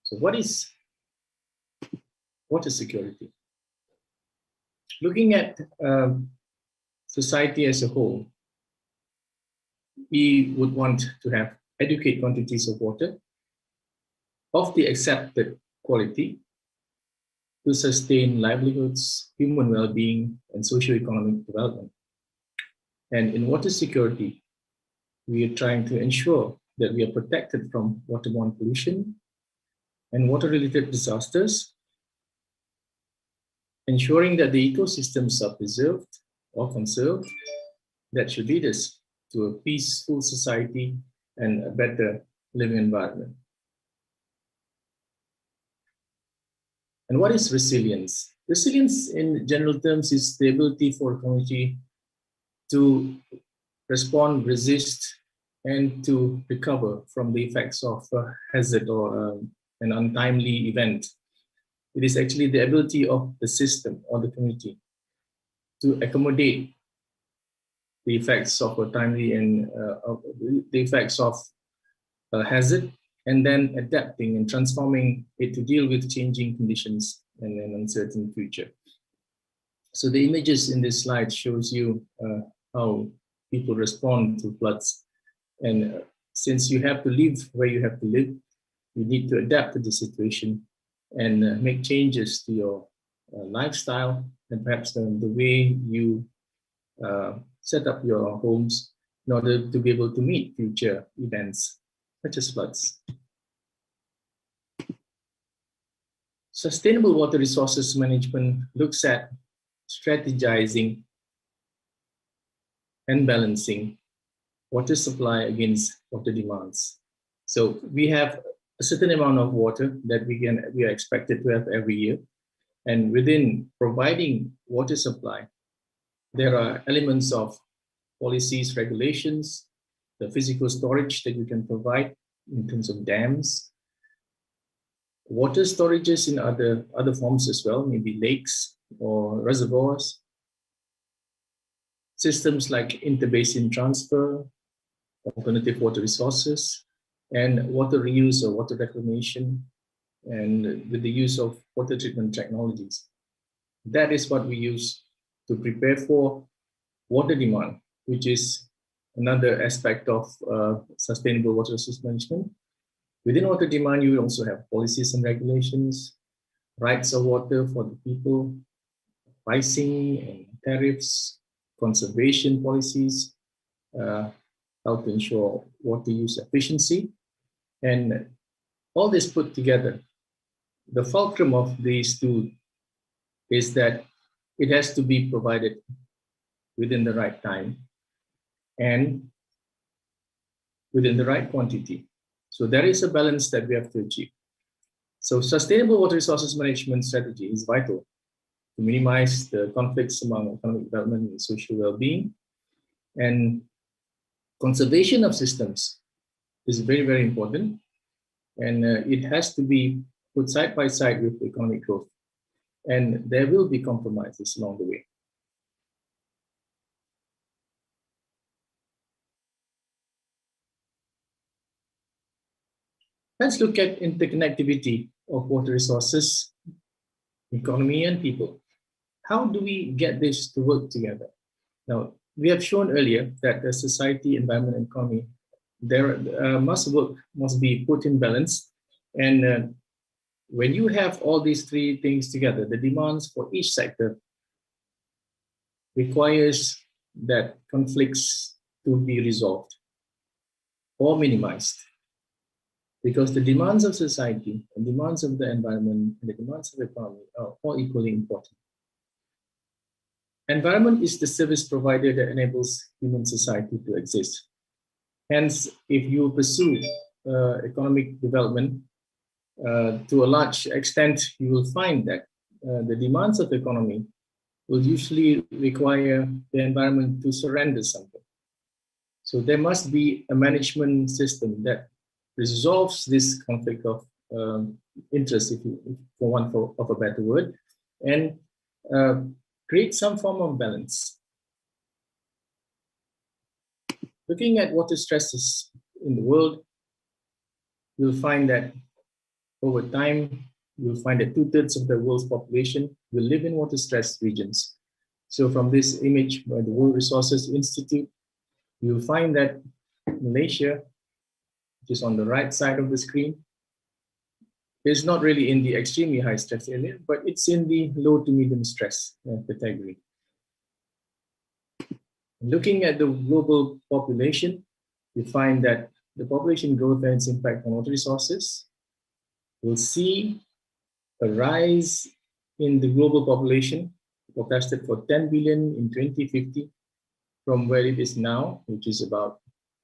So what is water security? Looking at society as a whole, we would want to have adequate quantities of water of the accepted quality to sustain livelihoods, human well-being, and socio-economic development. And in water security, we are trying to ensure that we are protected from waterborne pollution and water-related disasters, ensuring that the ecosystems are preserved or conserved. That should lead us to a peaceful society and a better living environment. And what is resilience? Resilience in general terms is the ability for a community to respond, resist, and to recover from the effects of a hazard or an untimely event. It is actually the ability of the system or the community to accommodate the effects of a timely and the effects of a hazard, and then adapting and transforming it to deal with changing conditions and an uncertain future. So the images in this slide shows you how people respond to floods. And since you have to live where you have to live, you need to adapt to the situation and make changes to your lifestyle and perhaps the way you set up your homes in order to be able to meet future events such as floods. Sustainable water resources management looks at strategizing and balancing water supply against water demands. So we have a certain amount of water that we are expected to have every year. And within providing water supply, there are elements of policies, regulations, the physical storage that you can provide in terms of dams, water storages in other forms as well, maybe lakes or reservoirs, systems like interbasin transfer, alternative water resources, and water reuse or water reclamation, and with the use of water treatment technologies. That is what we use to prepare for water demand, which is another aspect of sustainable water resource management. Within water demand, you will also have policies and regulations, rights of water for the people, pricing and tariffs, conservation policies, how to ensure water use efficiency. And all this put together, the fulcrum of these two is that it has to be provided within the right time and within the right quantity. So there is a balance that we have to achieve. So sustainable water resources management strategy is vital to minimize the conflicts among economic development and social well-being. And conservation of systems is very, very important. And it has to be put side by side with economic growth. And there will be compromises along the way. Let's look at interconnectivity of water resources, economy, and people. How do we get this to work together? Now, we have shown earlier that the society, environment, and economy, there must be put in balance. And when you have all these three things together, the demands for each sector requires that conflicts to be resolved or minimized. Because the demands of society and demands of the environment and the demands of the economy are all equally important. Environment is the service provider that enables human society to exist. Hence, if you pursue economic development, to a large extent, you will find that the demands of the economy will usually require the environment to surrender something. So there must be a management system that resolves this conflict of interest, for want of a better word, and create some form of balance. Looking at water stresses in the world, you'll find that over time, you'll find that 2/3 of the world's population will live in water-stressed regions. So from this image by the World Resources Institute, you'll find that Malaysia, which is on the right side of the screen, is not really in the extremely high stress area, but it's in the low to medium stress category. Looking at the global population, you find that the population growth and its impact on water resources will see a rise in the global population, forecasted for 10 billion in 2050, from where it is now, which is about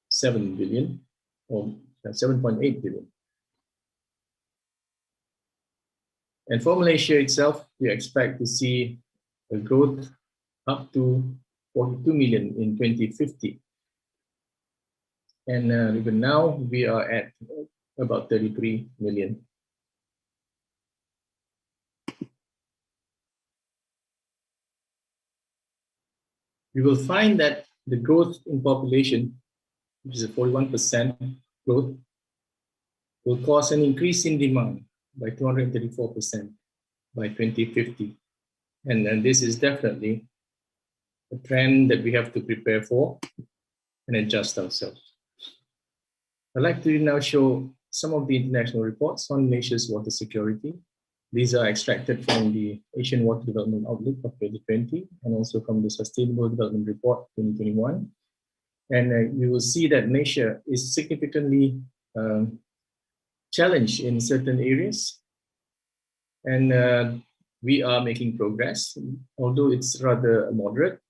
7 billion or 7.8 billion. And for Malaysia itself, we expect to see a growth up to 42 million in 2050. And even now, we are at about 33 million. You will find that the growth in population, which is a 41% growth, will cause an increase in demand by 234% by 2050. And this is definitely a trend that we have to prepare for and adjust ourselves. I'd like to now show some of the international reports on Malaysia's water security. These are extracted from the Asian Water Development Outlook of 2020 and also from the Sustainable Development Report 2021. And you will see that Malaysia is significantly challenged in certain areas. And we are making progress, although it's rather moderate.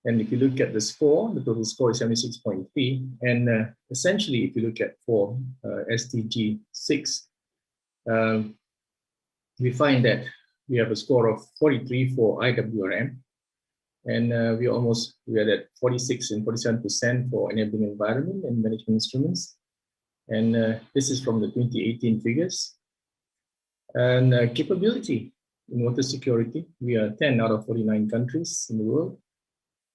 And if you look at the score, the total score is 76.3. And essentially, if you look at for SDG 6, we find that we have a score of 43 for IWRM. And we are at 46 and 47% for enabling environment and management instruments. And this is from the 2018 figures. And capability in water security, we are 10 out of 49 countries in the world,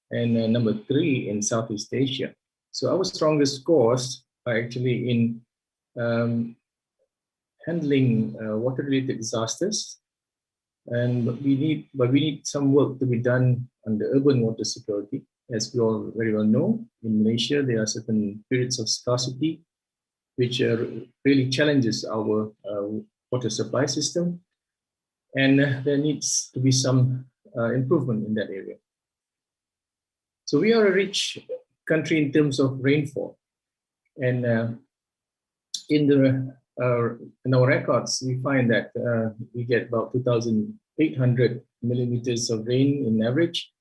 and number 3 in Southeast Asia. So our strongest scores are actually in handling water-related disasters, and we need some work to be done on the urban water security. As we all very well know, in Malaysia there are certain periods of scarcity which really challenges our water supply system, and there needs to be some improvement in that area. So we are a rich country in terms of rainfall, and in our records we find that we get about 2,800 millimeters of rain in average,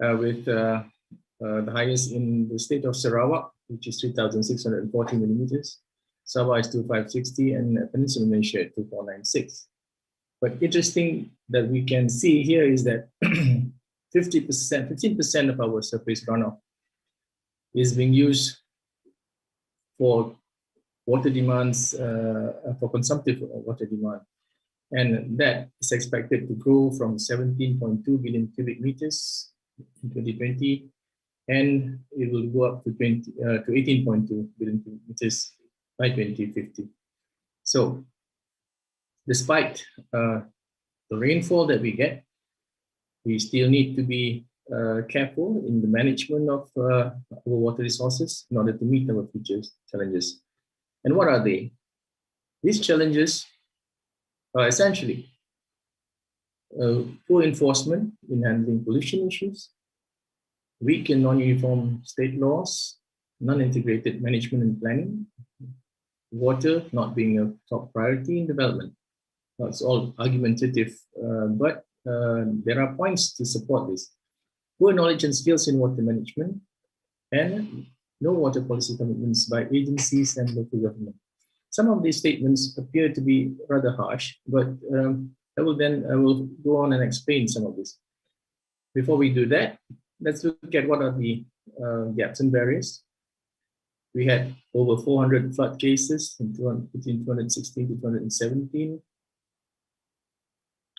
with the highest in the state of Sarawak, which is 3,640 millimeters. Sabah is 2,560, and Peninsular Malaysia at 2,496. But interesting that we can see here is that 15% of our surface runoff is being used for water demands, for consumptive water demand. And that is expected to grow from 17.2 billion cubic meters in 2020, and it will go up to 18.2 billion cubic meters by 2050. So despite the rainfall that we get, we still need to be careful in the management of our water resources in order to meet our future challenges. And what are they? These challenges are essentially poor enforcement in handling pollution issues, weak and non-uniform state laws, non-integrated management and planning, water not being a top priority in development. It's all argumentative, but there are points to support this. Poor knowledge and skills in water management, and no water policy commitments by agencies and local government. Some of these statements appear to be rather harsh, but I will go on and explain some of this. Before we do that, let's look at what are the gaps and barriers. We had over 400 flood cases between 2016 to 2017,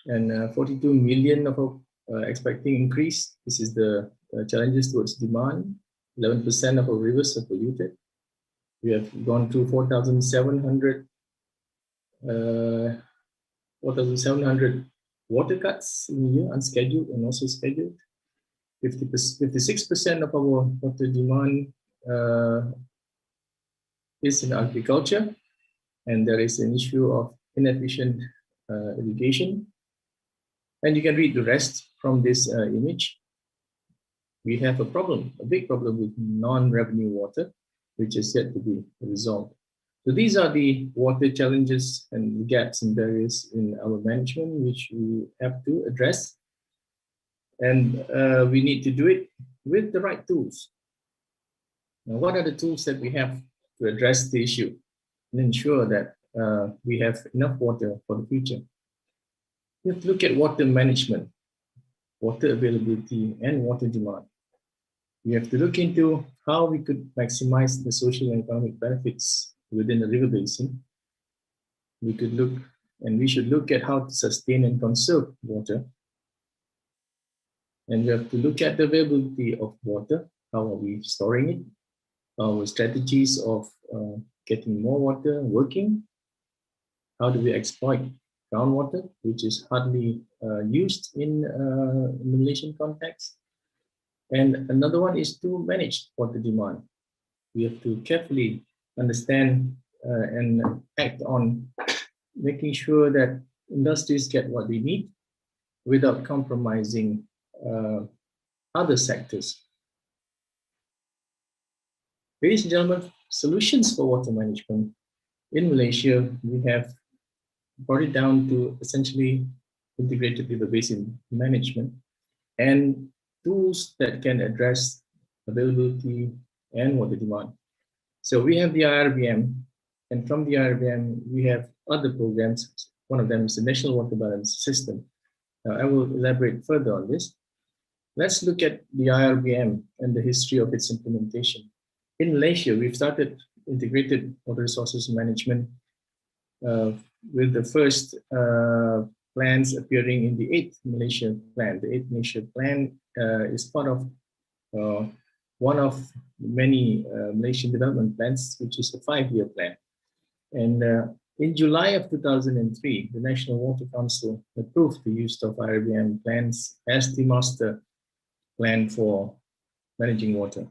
and 42 million of expecting increase. This is the challenges towards demand. 11% of our rivers are polluted. We have gone through 4,700 water cuts in a year, unscheduled and also scheduled. 56% of our water demand is in agriculture, and there is an issue of inefficient irrigation. And you can read the rest from this image. We have a problem, a big problem with non-revenue water, which is yet to be resolved. So these are the water challenges and gaps and barriers in our management, which we have to address. And we need to do it with the right tools. Now, what are the tools that we have to address the issue and ensure that we have enough water for the future? We have to look at water management, water availability, and water demand. We have to look into how we could maximize the social and economic benefits within the river basin. We could look, and we should look at how to sustain and conserve water. And we have to look at the availability of water. How are we storing it? Our strategies of getting more water working. How do we exploit groundwater, which is hardly used in the Malaysian context? And another one is to manage water demand. We have to carefully understand and act on making sure that industries get what they need without compromising other sectors. Ladies and gentlemen, solutions for water management in Malaysia, we have brought it down to essentially integrated river basin management. And tools that can address availability and water demand. So we have the IRBM, and from the IRBM, we have other programs. One of them is the National Water Balance System. Now, I will elaborate further on this. Let's look at the IRBM and the history of its implementation. In Malaysia, we've started integrated water resources management with the first plans appearing in the 8th Malaysia Plan. The 8th Malaysia Plan is part of one of many Malaysian development plans, which is a 5-year plan. And in July of 2003, the National Water Council approved the use of IRBM plans as the master plan for managing water.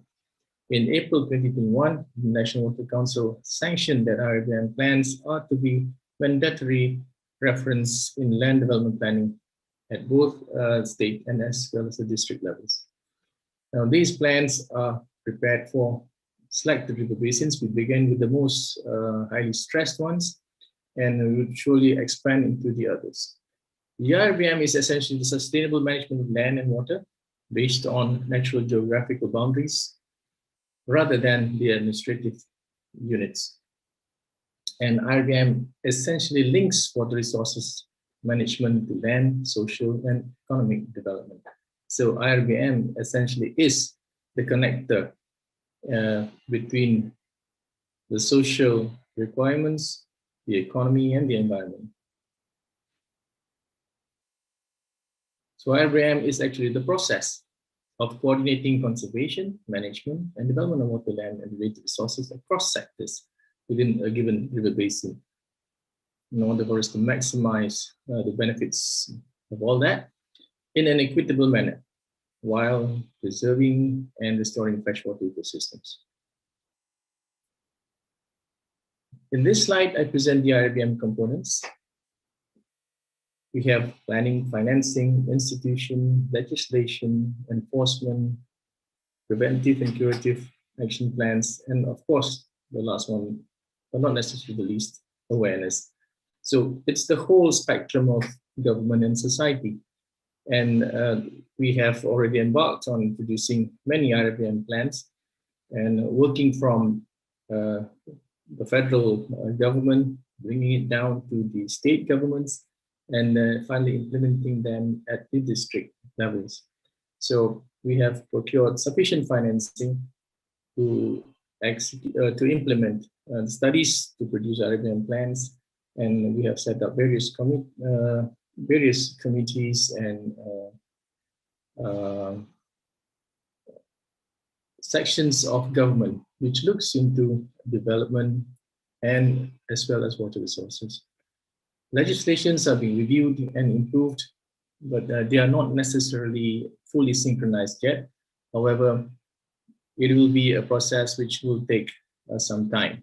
In April 2021, the National Water Council sanctioned that IRBM plans are to be mandatory reference in land development planning at both state and as well as the district levels. Now, these plans are prepared for selected river basins. We begin with the most highly stressed ones, and we will surely expand into the others. The IRBM is essentially the sustainable management of land and water based on natural geographical boundaries rather than the administrative units. And IRBM essentially links water resources management to land, social, and economic development. So IRBM essentially is the connector between the social requirements, the economy, and the environment. So IRBM is actually the process of coordinating conservation, management, and development of water, land, and related resources across sectors within a given river basin in order for us to maximize the benefits of all that in an equitable manner while preserving and restoring freshwater ecosystems. In this slide, I present the IRBM components. We have planning, financing, institution, legislation, enforcement, preventive and curative action plans, and of course, the last one, but not necessarily the least, awareness. So it's the whole spectrum of government and society. And we have already embarked on producing many IRBM plans and working from the federal government, bringing it down to the state governments, and finally implementing them at the district levels. So we have procured sufficient financing to execute, to implement the studies to produce IRBM plans, and we have set up various committees and sections of government which looks into development and as well as water resources. Legislations are being reviewed and improved, but they are not necessarily fully synchronized yet. However, it will be a process which will take some time.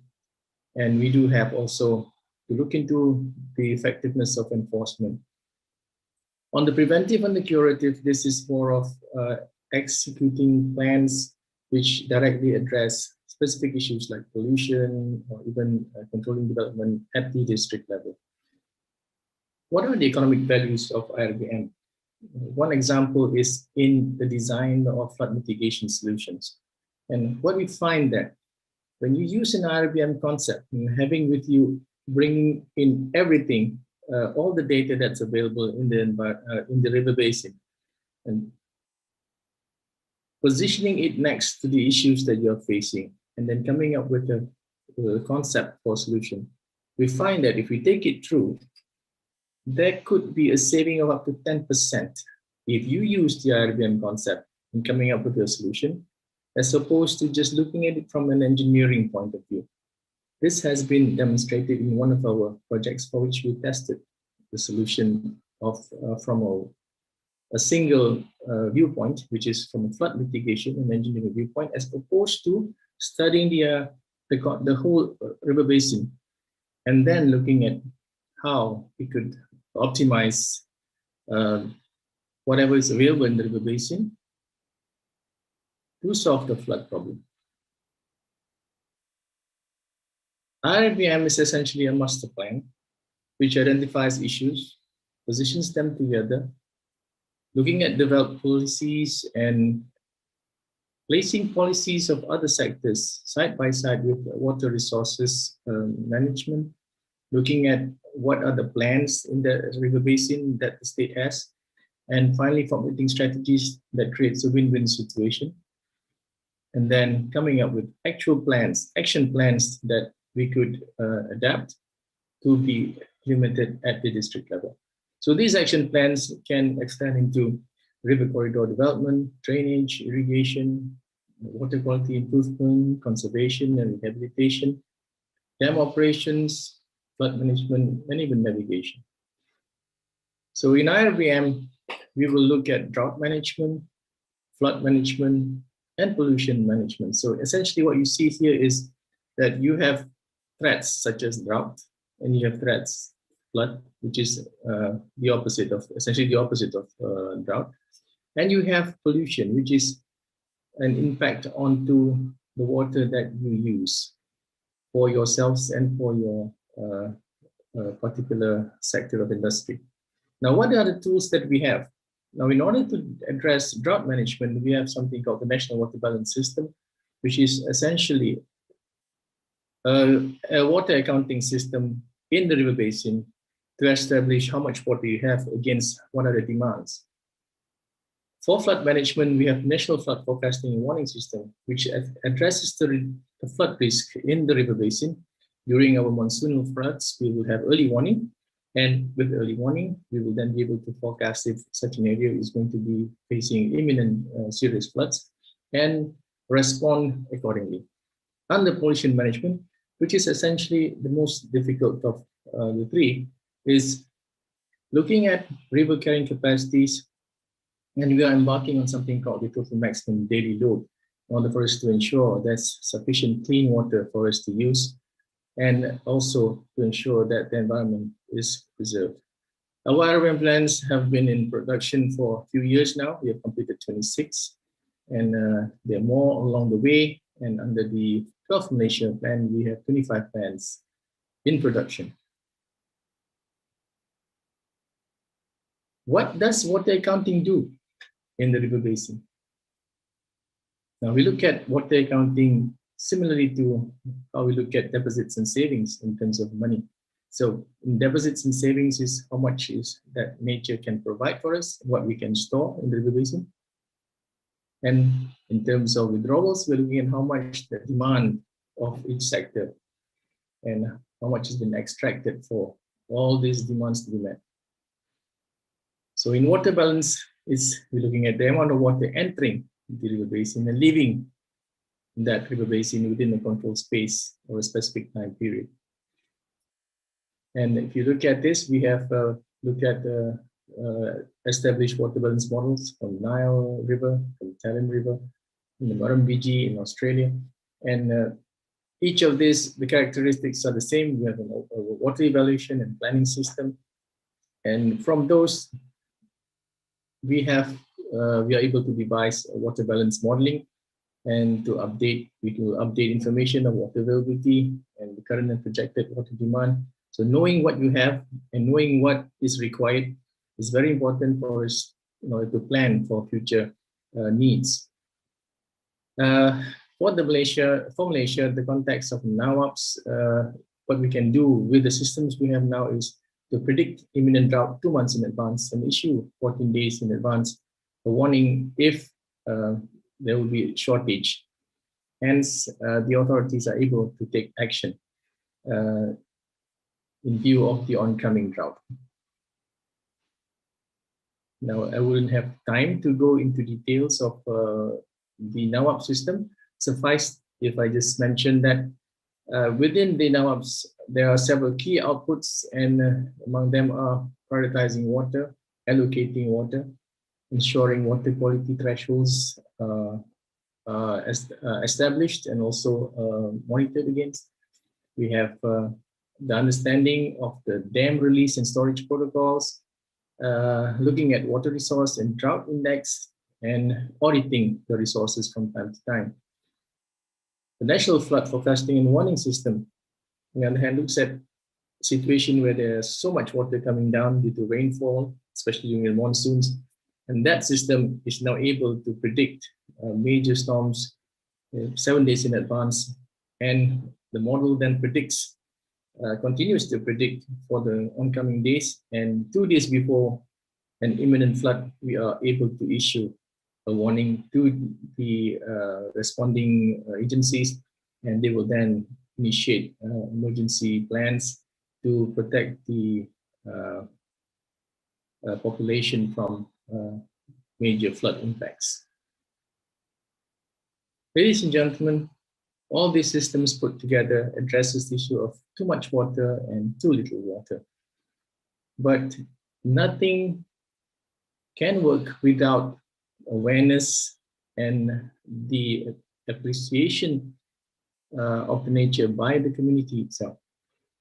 And we do have also to look into the effectiveness of enforcement. On the preventive and the curative, this is more of executing plans which directly address specific issues like pollution or even controlling development at the district level. What are the economic values of IRBM? One example is in the design of flood mitigation solutions. And what we find that when you use an IRBM concept, having with you, bringing in everything, all the data that's available in the river basin, and positioning it next to the issues that you're facing, and then coming up with a concept for solution, we find that if we take it through, there could be a saving of up to 10% if you use the IRBM concept in coming up with a solution, as opposed to just looking at it from an engineering point of view. This has been demonstrated in one of our projects for which we tested the solution of from a single viewpoint, which is from a flood mitigation and engineering viewpoint, as opposed to studying the whole river basin and then looking at how we could optimize whatever is available in the river basin to solve the flood problem. IRBM is essentially a master plan which identifies issues, positions them together, looking at developed policies and placing policies of other sectors side by side with water resources management, looking at what are the plans in the river basin that the state has, and finally formulating strategies that creates a win-win situation. And then coming up with actual plans, action plans that we could adapt to be implemented at the district level. So these action plans can extend into river corridor development, drainage, irrigation, water quality improvement, conservation and rehabilitation, dam operations, flood management, and even navigation. So in IRBM, we will look at drought management, flood management, and pollution management. So essentially what you see here is that you have threats such as drought, and you have threats flood, which is the opposite of, essentially the opposite of drought. And you have pollution, which is an impact onto the water that you use for yourselves and for your particular sector of industry. Now, what are the tools that we have? Now, in order to address drought management, we have something called the National Water Balance System, which is essentially a water accounting system in the river basin to establish how much water you have against what are the demands. For flood management, we have National Flood Forecasting and Warning System, which addresses the flood risk in the river basin. During our monsoonal floods, we will have early warning. And with early warning, we will then be able to forecast if such an area is going to be facing imminent serious floods and respond accordingly. Under pollution management, which is essentially the most difficult of the three, is looking at river carrying capacities, and we are embarking on something called the total maximum daily load in order for us to ensure there's sufficient clean water for us to use, and also to ensure that the environment is preserved. Our IRM plans have been in production for a few years now. We have completed 26, and there are more along the way. And under the 12th Malaysia plan, we have 25 plans in production. What does water accounting do in the river basin? Now we look at water accounting similarly to how we look at deposits and savings in terms of money. So in deposits and savings is how much is that nature can provide for us, what we can store in the river basin. And in terms of withdrawals, we're looking at how much the demand of each sector and how much has been extracted for all these demands to be met. So in water balance, we're looking at the amount of water entering the river basin and leaving that river basin within a controlled space or a specific time period. And if you look at this, we have looked at established water balance models from Nile River, from Tarim River, in the Murrumbidgee in Australia. And each of these, the characteristics are the same. We have a water evaluation and planning system. And from those, we are able to devise a water balance modeling and to update, we will update information of water availability and the current and projected water demand. So knowing what you have and knowing what is required is very important for us in order to plan for future needs. For Malaysia, the context of NAWAPs, what we can do with the systems we have now is to predict imminent drought 2 months in advance and issue 14 days in advance a warning if there will be a shortage. Hence, the authorities are able to take action in view of the oncoming drought. Now, I wouldn't have time to go into details of the NAWAP system. Suffice if I just mention that within the NAWAPs, there are several key outputs, and among them are prioritizing water, allocating water, ensuring water quality thresholds established and also monitored against. We have the understanding of the dam release and storage protocols, looking at water resource and drought index, and auditing the resources from time to time. The National Flood Forecasting and Warning System, on the other hand, looks at a situation where there's so much water coming down due to rainfall, especially during the monsoons, And that system is now able to predict major storms 7 days in advance. And the model then predicts, continues to predict for the oncoming days. And 2 days before an imminent flood, we are able to issue a warning to the responding agencies, and they will then initiate emergency plans to protect the population from major flood impacts. Ladies and gentlemen, all these systems put together addresses the issue of too much water and too little water. But nothing can work without awareness and the appreciation of the nature by the community itself.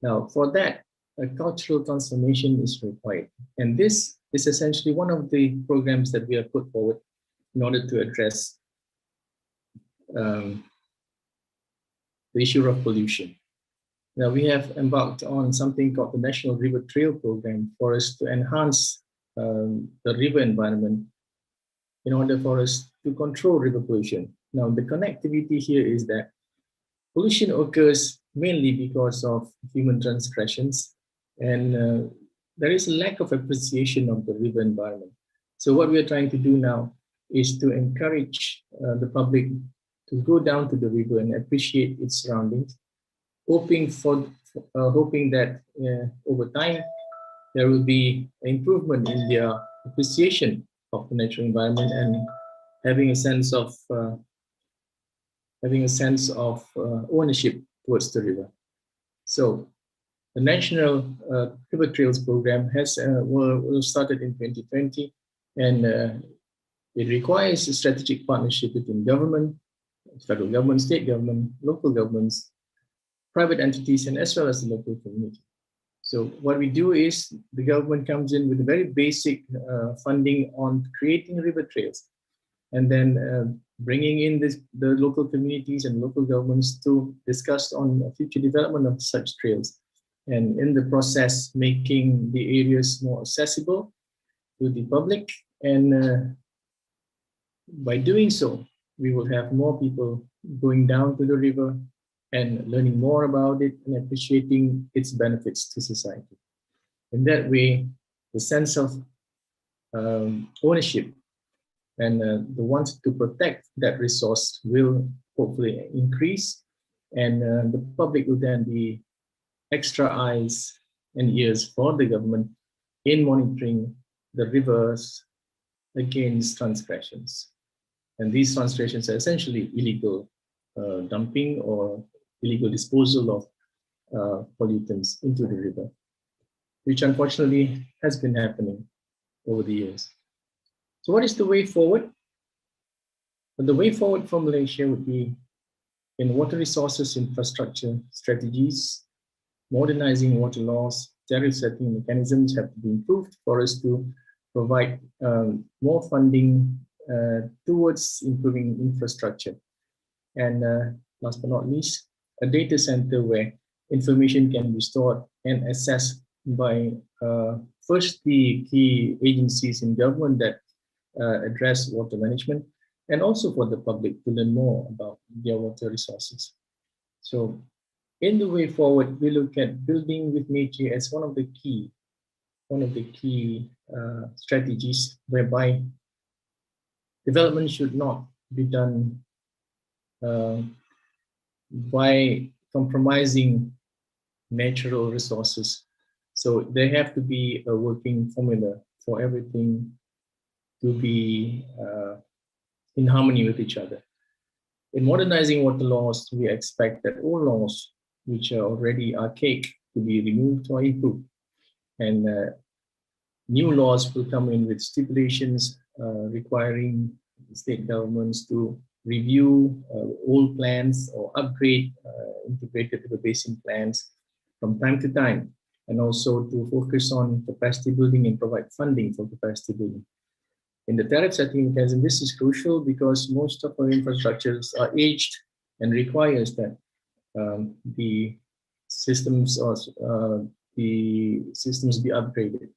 Now, for that, a cultural transformation is required. And this is essentially one of the programs that we have put forward in order to address the issue of pollution. Now, we have embarked on something called the National River Trail Program for us to enhance the river environment in order for us to control river pollution. Now, the connectivity here is that pollution occurs mainly because of human transgressions, and there is a lack of appreciation of the river environment. So what we are trying to do now is to encourage the public to go down to the river and appreciate its surroundings, hoping that over time there will be an improvement in their appreciation of the natural environment and having a sense of ownership towards the river. So the National River Trails Program was started in 2020, and it requires a strategic partnership between government, federal government, state government, local governments, private entities, and as well as the local community. So what we do is the government comes in with a very basic funding on creating river trails, and then bringing in the local communities and local governments to discuss on future development of such trails. And in the process, making the areas more accessible to the public. And by doing so, we will have more people going down to the river and learning more about it and appreciating its benefits to society. In that way, the sense of ownership and the want to protect that resource will hopefully increase, and the public will then be extra eyes and ears for the government in monitoring the rivers against transgressions. And these transgressions are essentially illegal dumping or illegal disposal of pollutants into the river, which unfortunately has been happening over the years. So what is the way forward? Well, the way forward for Malaysia would be in water resources infrastructure strategies, modernizing water laws, tariff setting mechanisms have to be improved for us to provide more funding towards improving infrastructure. And last but not least, a data center where information can be stored and accessed by first the key agencies in government that address water management, and also for the public to learn more about their water resources. So in the way forward, we look at building with nature as one of the key strategies whereby development should not be done by compromising natural resources. So there have to be a working formula for everything to be in harmony with each other. In modernizing water laws, we expect that all laws which are already archaic to be removed or improved. And new laws will come in with stipulations requiring state governments to review old plans or upgrade integrated river basin plans from time to time, and also to focus on capacity building and provide funding for capacity building. In the tariff setting mechanism, this is crucial because most of our infrastructures are aged and requires that the systems be upgraded.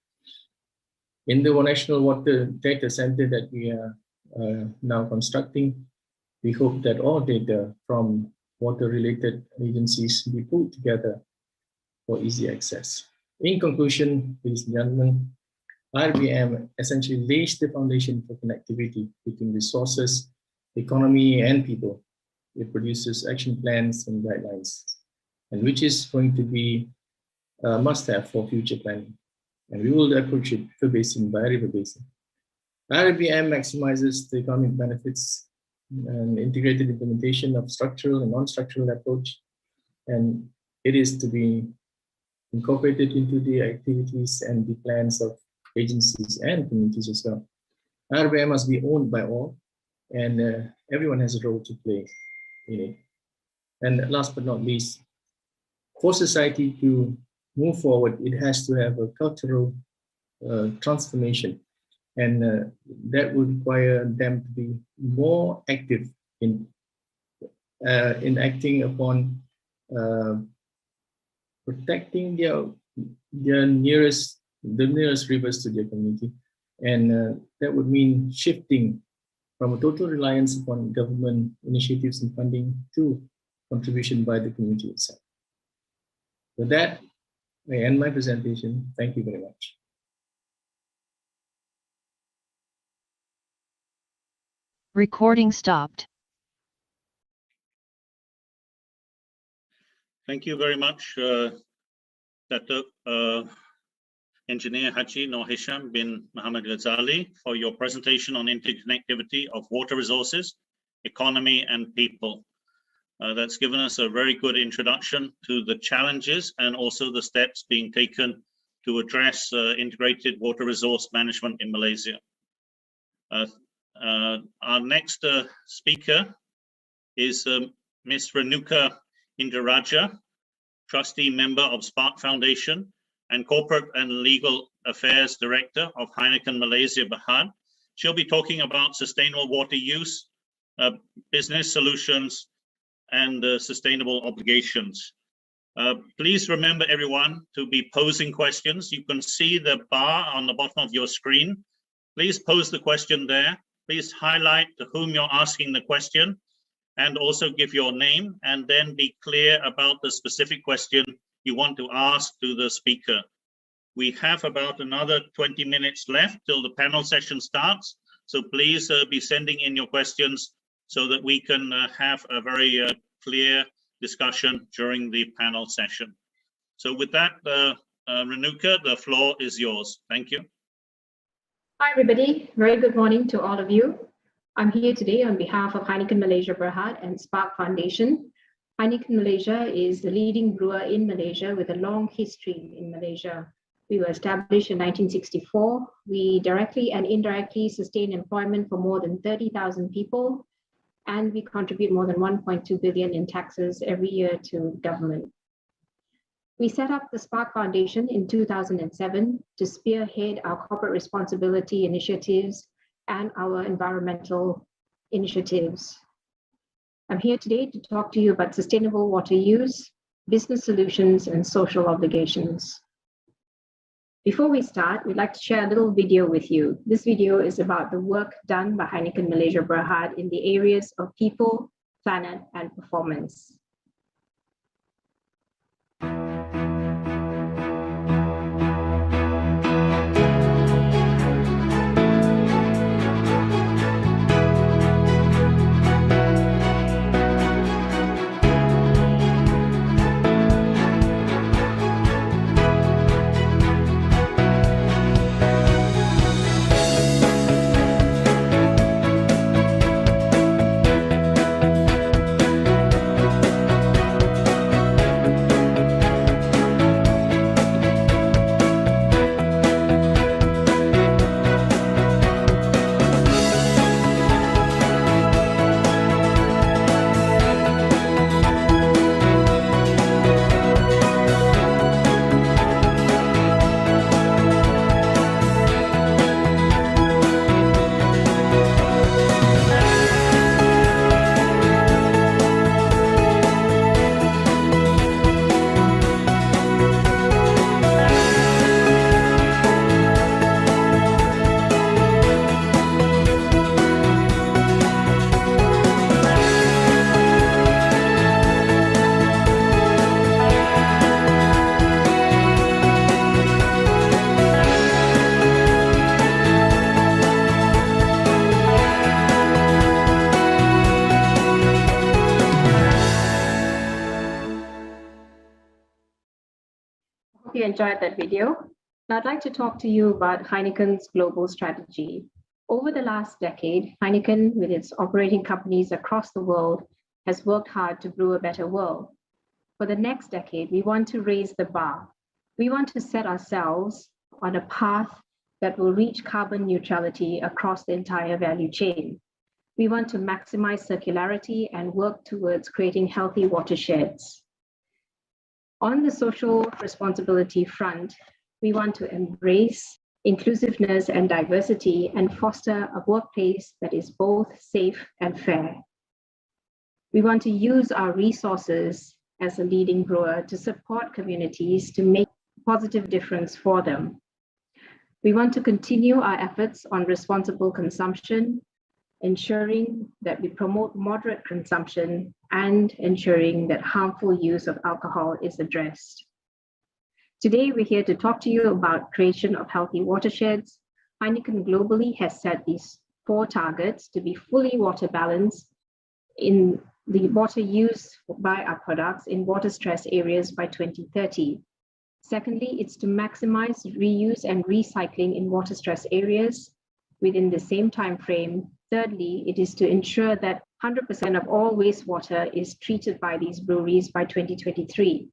In the National Water Data Center that we are now constructing, we hope that all data from water-related agencies be pulled together for easy access. In conclusion, ladies and gentlemen, RBM essentially lays the foundation for connectivity between resources, economy, and people. It produces action plans and guidelines, and which is going to be a must-have for future planning. And we will approach it river basin by river basin. RBM maximizes the economic benefits and integrated implementation of structural and non-structural approach, and it is to be incorporated into the activities and the plans of agencies and communities as well. RBM must be owned by all, and everyone has a role to play in it. And last but not least, for society to move forward, it has to have a cultural transformation, and that would require them to be more active in acting upon protecting the nearest rivers to their community, and that would mean shifting from a total reliance upon government initiatives and funding to contribution by the community itself. With that, I end my presentation. Thank you very much. Recording stopped. Thank you very much, Datuk Engineer Haji Noor Hisham bin Muhammad Ghazali, for your presentation on interconnectivity of water resources, economy, and people. That's given us a very good introduction to the challenges and also the steps being taken to address integrated water resource management in Malaysia. Our next speaker is Ms. Renuka Indiraja, Trustee Member of Spark Foundation and Corporate and Legal Affairs Director of Heineken Malaysia Berhad. She'll be talking about sustainable water use, business solutions, and sustainable obligations. Please remember, everyone, to be posing questions. You can see the bar on the bottom of your screen. Please pose the question there. Please highlight to whom you're asking the question, and also give your name, and then be clear about the specific question you want to ask to the speaker. We have about another 20 minutes left till the panel session starts, so please be sending in your questions so that we can have a very clear discussion during the panel session. So with that, Renuka, the floor is yours. Thank you. Hi, everybody. Very good morning to all of you. I'm here today on behalf of Heineken Malaysia Berhad and Spark Foundation. Heineken Malaysia is the leading brewer in Malaysia with a long history in Malaysia. We were established in 1964. We directly and indirectly sustain employment for more than 30,000 people, and we contribute more than 1.2 billion in taxes every year to government. We set up the Spark Foundation in 2007 to spearhead our corporate responsibility initiatives and our environmental initiatives. I'm here today to talk to you about sustainable water use, business solutions, and social obligations. Before we start, we'd like to share a little video with you. This video is about the work done by Heineken Malaysia Berhad in the areas of people, planet, and performance. enjoyed that video. I'd like to talk to you about Heineken's global strategy. Over the last decade, Heineken, with its operating companies across the world, has worked hard to brew a better world. For the next decade, we want to raise the bar. We want to set ourselves on a path that will reach carbon neutrality across the entire value chain. We want to maximize circularity and work towards creating healthy watersheds. On the social responsibility front, we want to embrace inclusiveness and diversity and foster a workplace that is both safe and fair. We want to use our resources as a leading brewer to support communities to make a positive difference for them. We want to continue our efforts on responsible consumption, ensuring that we promote moderate consumption and ensuring that harmful use of alcohol is addressed. Today, we're here to talk to you about creation of healthy watersheds. Heineken globally has set these 4 targets to be fully water balanced in the water used by our products in water-stressed areas by 2030. Secondly, it's to maximize reuse and recycling in water-stressed areas within the same time frame. Thirdly, it is to ensure that 100% of all wastewater is treated by these breweries by 2023.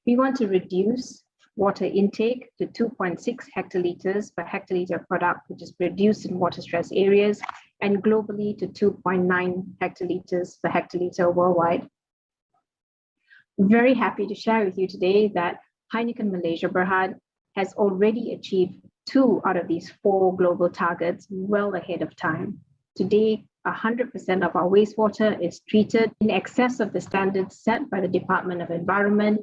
We want to reduce water intake to 2.6 hectoliters per hectoliter product, which is produced in water-stressed areas, and globally to 2.9 hectoliters per hectoliter worldwide. I'm very happy to share with you today that Heineken Malaysia Berhad has already achieved 2 out of these 4 global targets well ahead of time. Today, 100% of our wastewater is treated in excess of the standards set by the Department of Environment,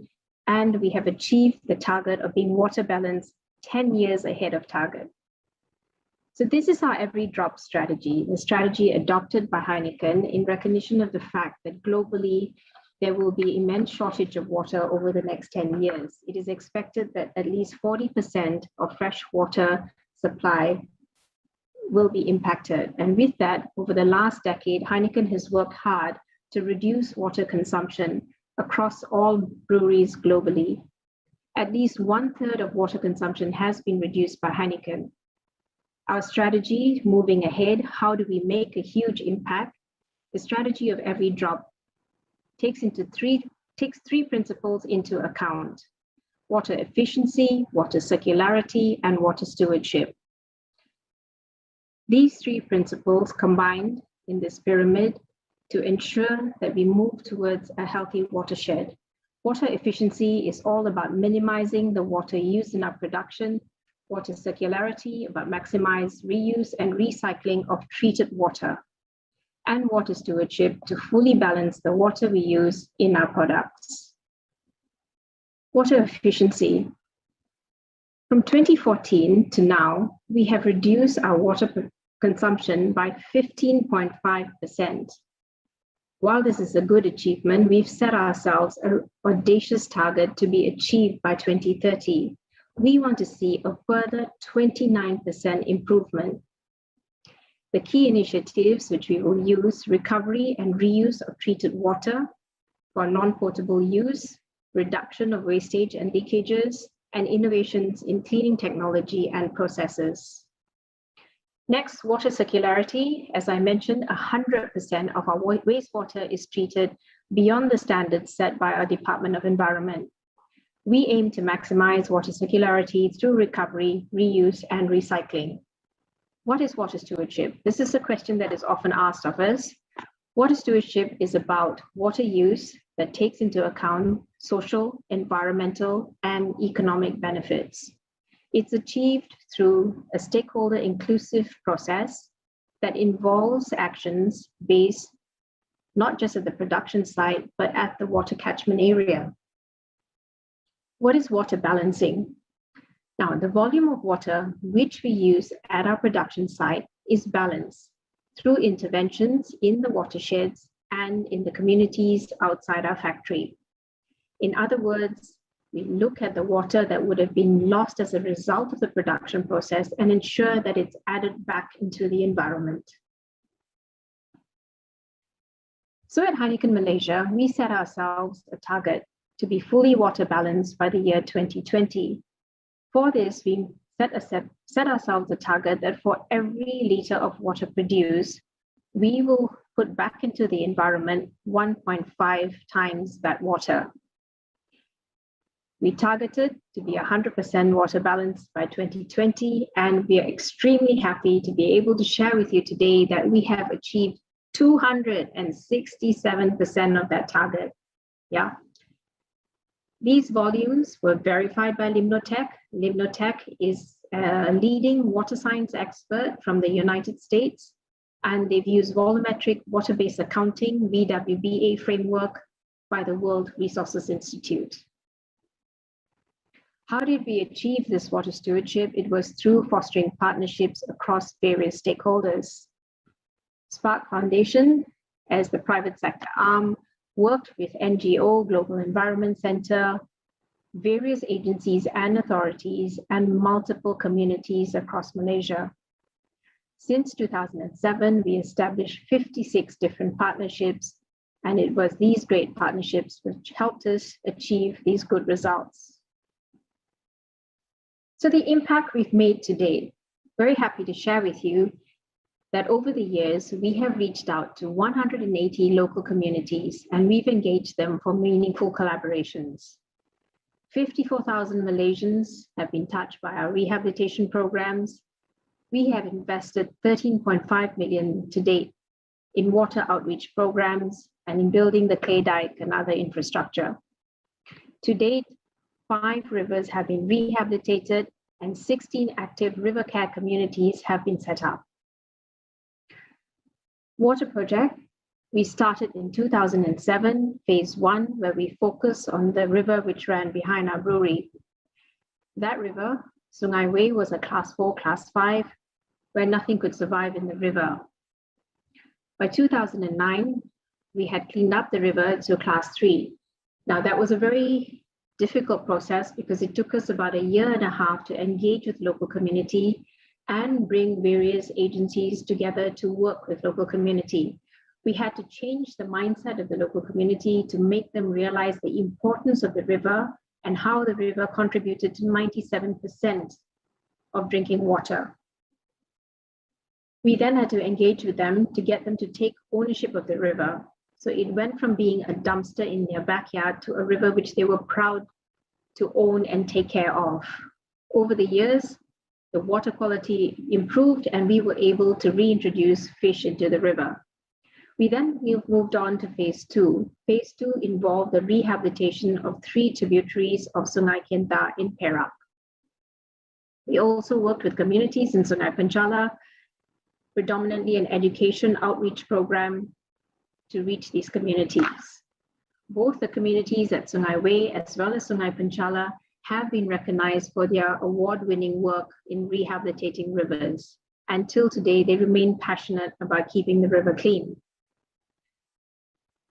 and we have achieved the target of being water balanced 10 years ahead of target. So this is our every drop strategy, the strategy adopted by Heineken in recognition of the fact that globally there will be immense shortage of water over the next 10 years. It is expected that at least 40% of fresh water supply will be impacted. And with that, over the last decade, Heineken has worked hard to reduce water consumption across all breweries globally. At least 1/3 of water consumption has been reduced by Heineken. Our strategy moving ahead, how do we make a huge impact? The strategy of every drop takes 3 principles into account: water efficiency, water circularity, and water stewardship. These 3 principles combined in this pyramid to ensure that we move towards a healthy watershed. Water efficiency is all about minimizing the water used in our production. Water circularity, about maximize reuse and recycling of treated water. And water stewardship, to fully balance the water we use in our products. Water efficiency. From 2014 to now, we have reduced our water consumption by 15.5%. While this is a good achievement, we've set ourselves an audacious target to be achieved by 2030. We want to see a further 29% improvement. The key initiatives which we will use: recovery and reuse of treated water for non-potable use, reduction of wastage and leakages, and innovations in cleaning technology and processes. Next, water circularity. As I mentioned, 100% of our wastewater is treated beyond the standards set by our Department of Environment. We aim to maximize water circularity through recovery, reuse, and recycling. What is water stewardship? This is a question that is often asked of us. Water stewardship is about water use that takes into account social, environmental, and economic benefits. It's achieved through a stakeholder inclusive process that involves actions based not just at the production site, but at the water catchment area. What is water balancing? Now, the volume of water which we use at our production site is balanced through interventions in the watersheds and in the communities outside our factory. In other words, we look at the water that would have been lost as a result of the production process and ensure that it's added back into the environment. So at Heineken Malaysia, we set ourselves a target to be fully water balanced by the year 2020. For this, we set ourselves a target that for every liter of water produced, we will put back into the environment 1.5 times that water. We targeted to be 100% water balanced by 2020, and we are extremely happy to be able to share with you today that we have achieved 267% of that target. Yeah. These volumes were verified by Limnotech. Limnotech is a leading water science expert from the United States, and they've used volumetric water-based accounting, VWBA framework by the World Resources Institute. How did we achieve this water stewardship? It was through fostering partnerships across various stakeholders. Spark Foundation, as the private sector arm, worked with NGO, Global Environment Center, various agencies and authorities, and multiple communities across Malaysia. Since 2007, we established 56 different partnerships, and it was these great partnerships which helped us achieve these good results. So the impact we've made today, very happy to share with you that over the years, we have reached out to 180 local communities, and we've engaged them for meaningful collaborations. 54,000 Malaysians have been touched by our rehabilitation programs. We have invested 13.5 million to date in water outreach programs and in building the clay dike and other infrastructure. To date, 5 rivers have been rehabilitated and 16 active river care communities have been set up. Water project, we started in 2007, phase 1, where we focus on the river which ran behind our brewery. That river, Sungai Way, was a class 4, class 5, where nothing could survive in the river. By 2009, we had cleaned up the river to class 3. Now that was a very difficult process because it took us about 1.5 years to engage with local community and bring various agencies together to work with local community. We had to change the mindset of the local community to make them realize the importance of the river and how the river contributed to 97% of drinking water. We then had to engage with them to get them to take ownership of the river. So it went from being a dumpster in their backyard to a river which they were proud to own and take care of. Over the years, the water quality improved and we were able to reintroduce fish into the river. We then moved on to phase 2. Phase 2 involved the rehabilitation of 3 tributaries of Sungai Kenta in Perak. We also worked with communities in Sungai Penchala, predominantly an education outreach program to reach these communities. Both the communities at Sungai Way as well as Sungai Penchala have been recognized for their award-winning work in rehabilitating rivers. Until today, they remain passionate about keeping the river clean.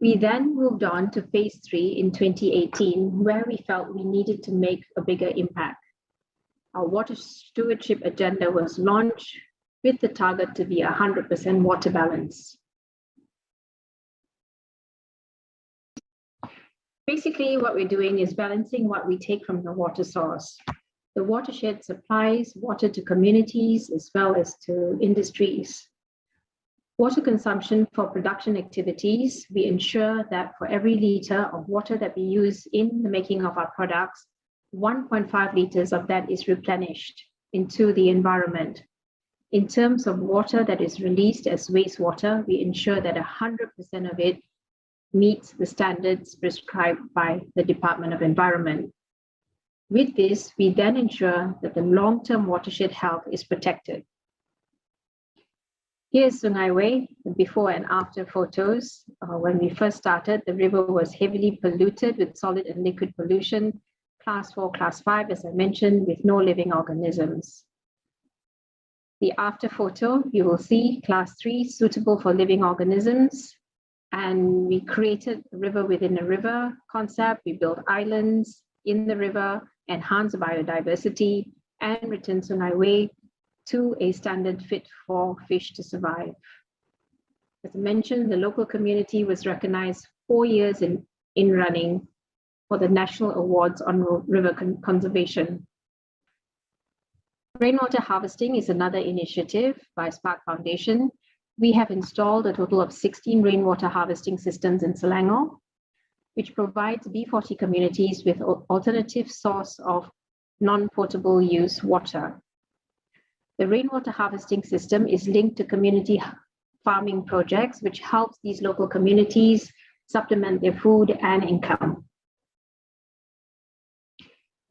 We then moved on to phase 3 in 2018, where we felt we needed to make a bigger impact. Our water stewardship agenda was launched with the target to be 100% water balance. Basically, what we're doing is balancing what we take from the water source. The watershed supplies water to communities as well as to industries. Water consumption for production activities, we ensure that for every liter of water that we use in the making of our products, 1.5 liters of that is replenished into the environment. In terms of water that is released as wastewater, we ensure that 100% of it meets the standards prescribed by the Department of Environment. With this, we then ensure that the long-term watershed health is protected. Here's Sungai Way, the before and after photos. When we first started, the river was heavily polluted with solid and liquid pollution, class 4, class 5, as I mentioned, with no living organisms. The after photo, you will see class 3, suitable for living organisms. And we created a river within a river concept. We built islands in the river, enhanced biodiversity, and returned Sungai Way to a standard fit for fish to survive. As I mentioned, the local community was recognized 4 years in running for the National Awards on River Conservation. Rainwater harvesting is another initiative by Spark Foundation. We have installed a total of 16 rainwater harvesting systems in Selangor, which provides B40 communities with alternative source of non-potable use water. The rainwater harvesting system is linked to community farming projects, which helps these local communities supplement their food and income.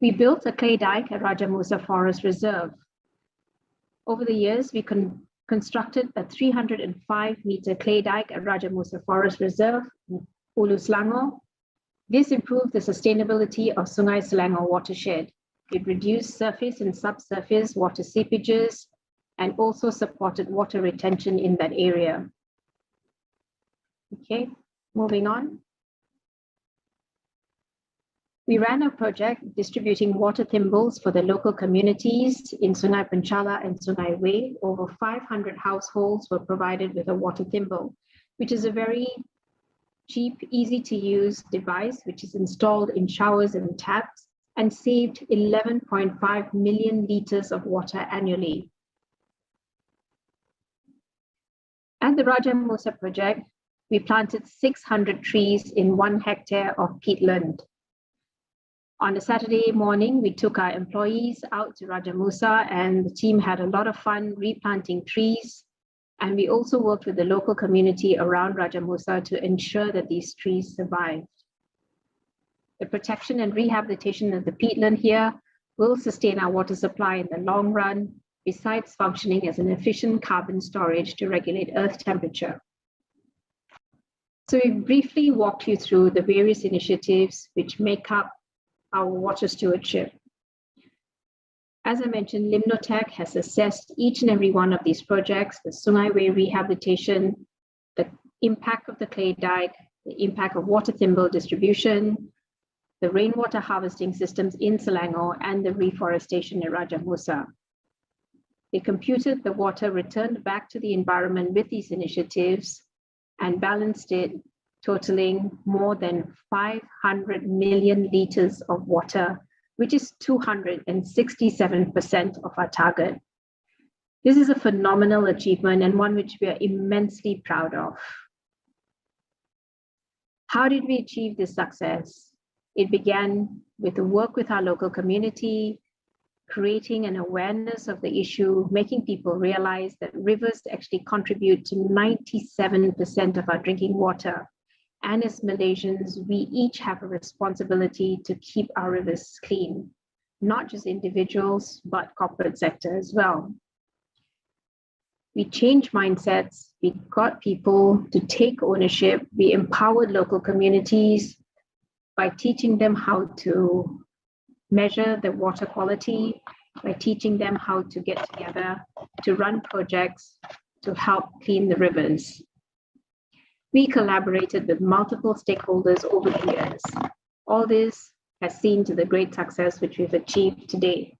We built a clay dike at Raja Musa Forest Reserve. Over the years, we constructed a 305-meter clay dike at Raja Musa Forest Reserve in Hulu Selangor. This improved the sustainability of Sungai Selangor watershed. It reduced surface and subsurface water seepages and also supported water retention in that area. Okay, moving on. We ran a project distributing water thimbles for the local communities in Sungai Penchala and Sungai Way. Over 500 households were provided with a water thimble, which is a very cheap, easy to use device, which is installed in showers and taps and saved 11.5 million liters of water annually. At the Raja Musa project, we planted 600 trees in 1 hectare of peatland. On a Saturday morning, we took our employees out to Raja Musa and the team had a lot of fun replanting trees. And we also worked with the local community around Raja Musa to ensure that these trees survived. The protection and rehabilitation of the peatland here will sustain our water supply in the long run, besides functioning as an efficient carbon storage to regulate earth temperature. So we briefly walked you through the various initiatives which make up our water stewardship. As I mentioned, Limnotech has assessed each and every one of these projects, the Sungai Way rehabilitation, the impact of the clay dike, the impact of water thimble distribution, the rainwater harvesting systems in Selangor, and the reforestation at Raja Musa. They computed the water returned back to the environment with these initiatives and balanced it, totaling more than 500 million liters of water, which is 267% of our target. This is a phenomenal achievement and one which we are immensely proud of. How did we achieve this success? It began with the work with our local community, creating an awareness of the issue, making people realize that rivers actually contribute to 97% of our drinking water. And as Malaysians, we each have a responsibility to keep our rivers clean, not just individuals, but corporate sector as well. We changed mindsets, we got people to take ownership, we empowered local communities by teaching them how to measure the water quality, by teaching them how to get together, to run projects, to help clean the rivers. We collaborated with multiple stakeholders over the years. All this has seen to the great success which we've achieved today.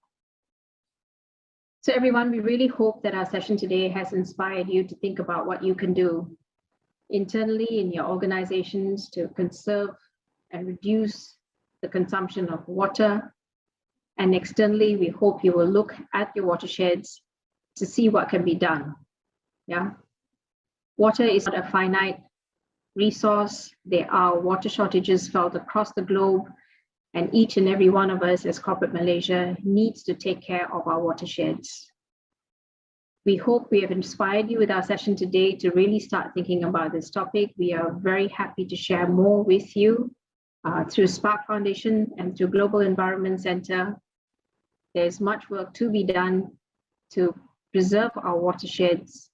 So everyone, we really hope that our session today has inspired you to think about what you can do internally in your organizations to conserve and reduce the consumption of water. And externally, we hope you will look at your watersheds to see what can be done. Yeah, water is not a finite resource. There are water shortages felt across the globe, and each and every one of us as corporate Malaysia needs to take care of our watersheds. We hope we have inspired you with our session today to really start thinking about this topic. We are very happy to share more with you through Spark Foundation and through Global Environment Center. There's much work to be done to preserve our watersheds,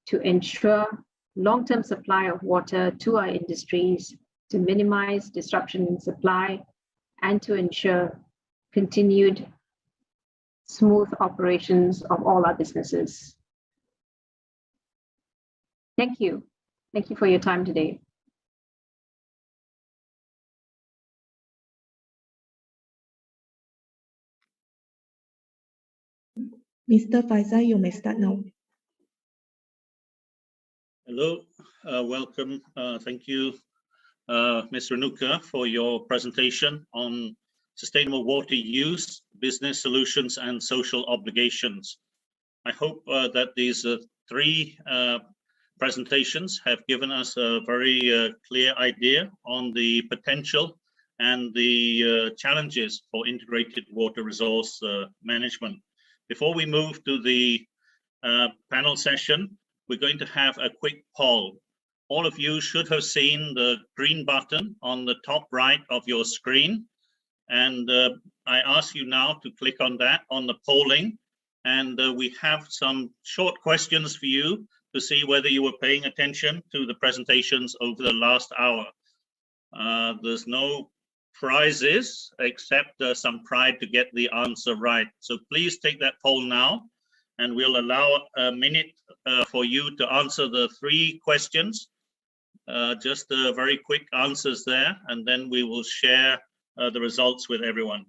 to ensure long-term supply of water to our industries, to minimize disruption in supply, and to ensure continued smooth operations of all our businesses. Thank you. Thank you for your time today. Mr. Faisal, you may start now. Hello, welcome. Thank you, Ms. Renuka, for your presentation on sustainable water use, business solutions, and social obligations. I hope that these three presentations have given us a very clear idea on the potential and the challenges for integrated water resource management. Before we move to the panel session, we're going to have a quick poll. All of you should have seen the green button on the top right of your screen. And I ask you now to click on that on the polling. And we have some short questions for you to see whether you were paying attention to the presentations over the last hour. There's no prizes except some pride to get the answer right. So please take that poll now, and we'll allow a minute for you to answer the three questions. Just very quick answers there, and then we will share the results with everyone.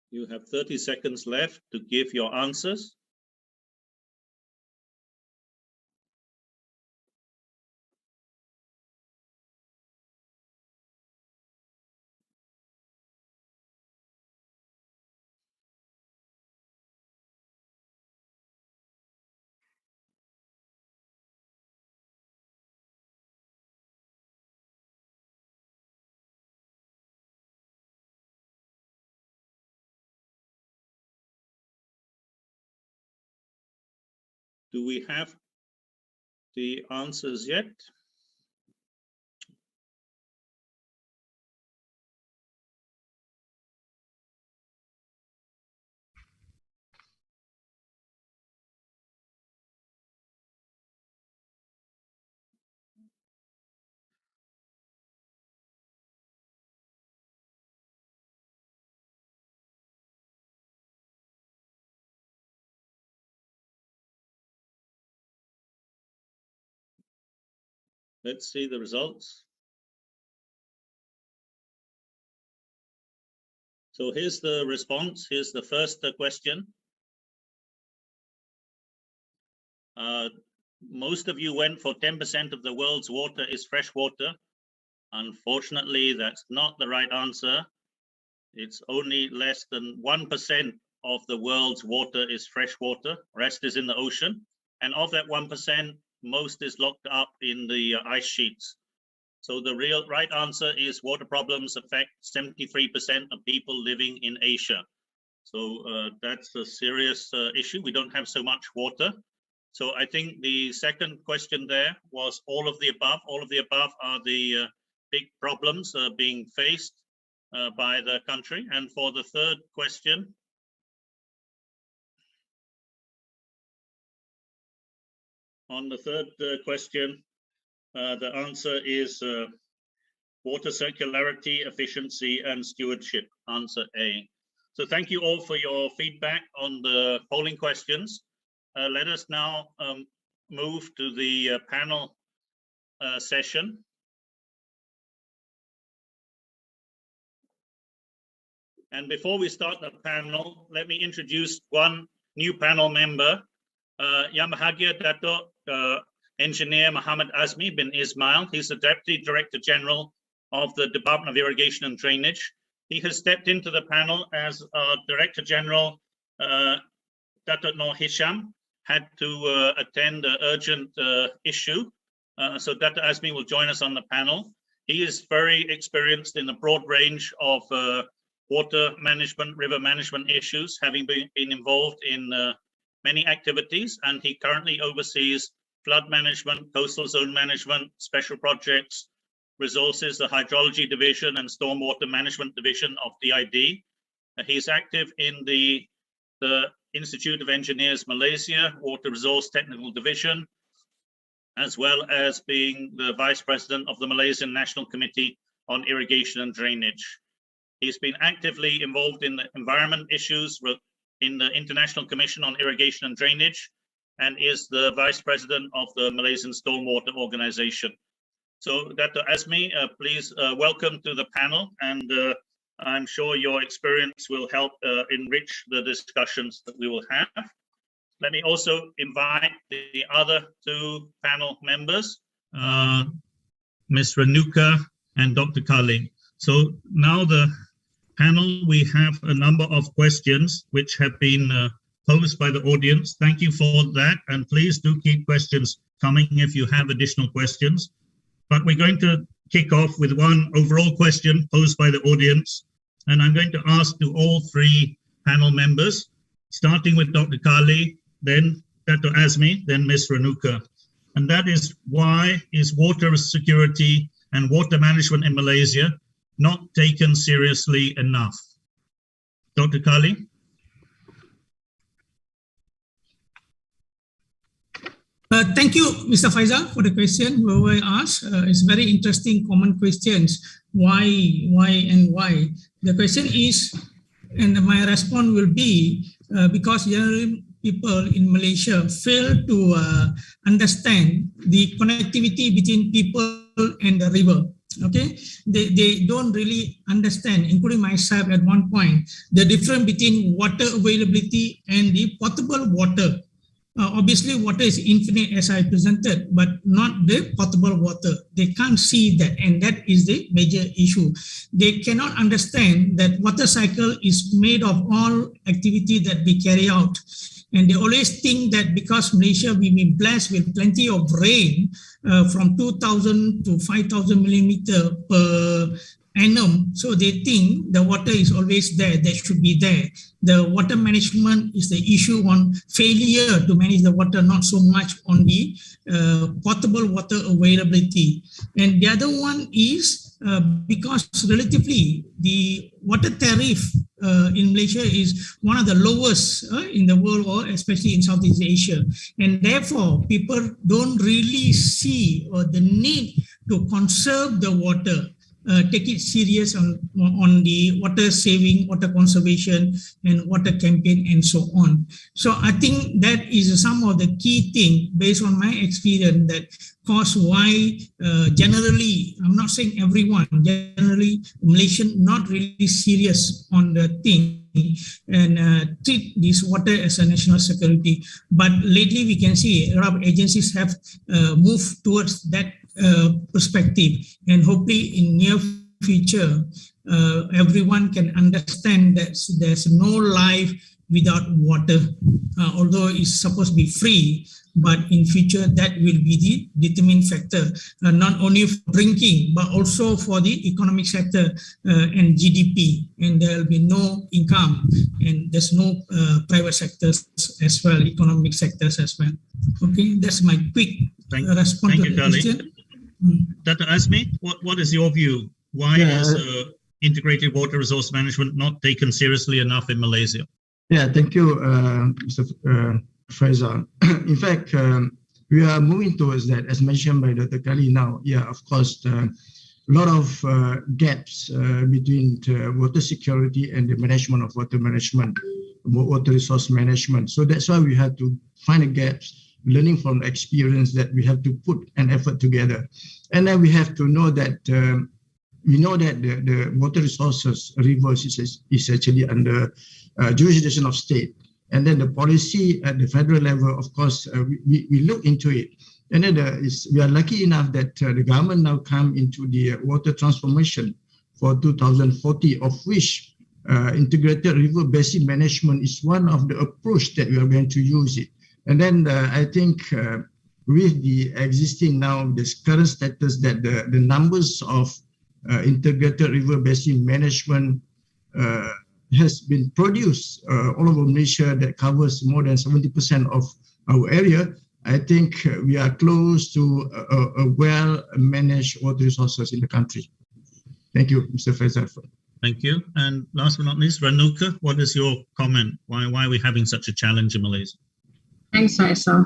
You have 30 seconds left to give your answers. Do we have the answers yet? Let's see the results. So here's the response. Here's the first question. Most of you went for 10% of the world's water is fresh water. Unfortunately, that's not the right answer. It's only less than 1% of the world's water is fresh water. Rest is in the ocean. And of that 1%, most is locked up in the ice sheets. So the right answer is water problems affect 73% of people living in Asia. So that's a serious issue. We don't have so much water. So I think the second question there was all of the above. All of the above are the big problems being faced by the country. And for the third question, on the third question, the answer is water circularity, efficiency, and stewardship, answer A. So thank you all for your feedback on the polling questions. Let us now move to the panel session. And before we start the panel, let me introduce one new panel member, Yang Bahagia Dato' Engineer Muhammad Azmi bin Ismail. He's the Deputy Director General of the Department of Irrigation and Drainage. He has stepped into the panel as Director General Dato' Noor Hisham had to attend an urgent issue. So Dato' Azmi will join us on the panel. He is very experienced in a broad range of water management, river management issues, having been involved in many activities, and he currently oversees flood management, coastal zone management, special projects, Resources, the Hydrology Division and Stormwater Management Division of DID. He's active in the Institute of Engineers Malaysia Water Resource Technical Division, as well as being the Vice President of the Malaysian National Committee on Irrigation and Drainage. He's been actively involved in the environment issues in the International Commission on Irrigation and Drainage, and is the Vice President of the Malaysian Stormwater Organization. So Dr. Azmi, please welcome to the panel, and I'm sure your experience will help enrich the discussions that we will have. Let me also invite the other two panel members, Ms. Renuka and Dr. Kali. So now the panel, we have a number of questions which have been posed by the audience. Thank you for that, and please do keep questions coming if you have additional questions. But we're going to kick off with one overall question posed by the audience, and I'm going to ask to all three panel members, starting with Dr. Kali, then Dr. Azmi, then Ms. Renuka. And that is, why is water security and water management in Malaysia not taken seriously enough? Dr. Kali? Thank you, Mr. Faisal, for the question we asked. It's very interesting, common questions. Why, and why? The question is, and my response will be, because generally people in Malaysia fail to understand the connectivity between people and the river. Okay, they don't really understand, including myself at one point, the difference between water availability and the potable water. Obviously, water is infinite as I presented, but not the potable water. They can't see that, and that is the major issue. They cannot understand that water cycle is made of all activity that we carry out. And they always think that because Malaysia, we've been blessed with plenty of rain, from 2,000 to 5,000 millimeter per annum. So they think the water is always there, that should be there. The water management is the issue on failure to manage the water, not so much on the potable water availability. And the other one is because relatively the water tariff in Malaysia is one of the lowest in the world, or especially in Southeast Asia. And therefore, people don't really see the need to conserve the water. Take it serious on the water saving, water conservation, and water campaign, and so on. So I think that is some of the key thing based on my experience that cause why generally, I'm not saying everyone, generally Malaysian not really serious on the thing and treat this water as a national security. But lately we can see a lot of agencies have moved towards that perspective, and hopefully in near future everyone can understand that there's no life without water, although it's supposed to be free, but in future that will be the determining factor, not only for drinking but also for the economic sector and GDP, and there will be no income, and there's no private sectors as well, economic sectors as well. Okay, that's my quick response to the question. Dr. Azmi, what is your view? Why is integrated water resource management not taken seriously enough in Malaysia? Yeah, thank you, Mr. Faisal. In fact, we are moving towards that, as mentioned by Dr. Kali now. Yeah, of course, a lot of gaps between water security and the management of water management, water resource management. So that's why we have to find the gaps, learning from experience, that we have to put an effort together. And then we have to know that we know that the water resources, rivers, is actually under jurisdiction of state. And then the policy at the federal level, of course, we look into it. And then we are lucky enough that the government now come into the water transformation for 2040, of which integrated river basin management is one of the approach that we are going to use it. And then I think with the existing now, this current status that the numbers of integrated river basin management has been produced all over Malaysia, that covers more than 70% of our area. I think we are close to a well-managed water resources in the country. Thank you, Mr. Faisal. Thank you. And last but not least, Renuka, what is your comment? Why are we having such a challenge in Malaysia? Thanks, Faisal.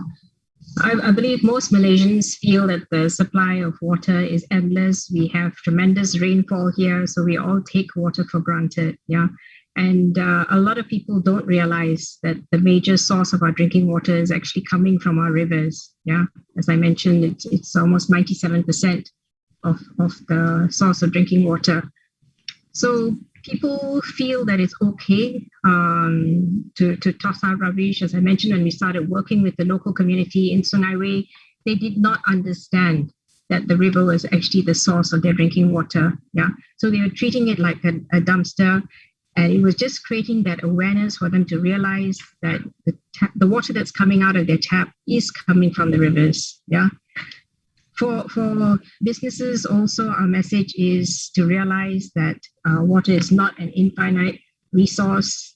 I believe most Malaysians feel that the supply of water is endless. We have tremendous rainfall here, so we all take water for granted. Yeah. And a lot of people don't realize that the major source of our drinking water is actually coming from our rivers. Yeah. As I mentioned, it's almost 97% of the source of drinking water. So people feel that it's okay to toss out rubbish. As I mentioned, when we started working with the local community in Sungai, they did not understand that the river was actually the source of their drinking water. Yeah, so they were treating it like a dumpster, and it was just creating that awareness for them to realize that the water that's coming out of their tap is coming from the rivers. Yeah. For businesses also, our message is to realize that water is not an infinite resource.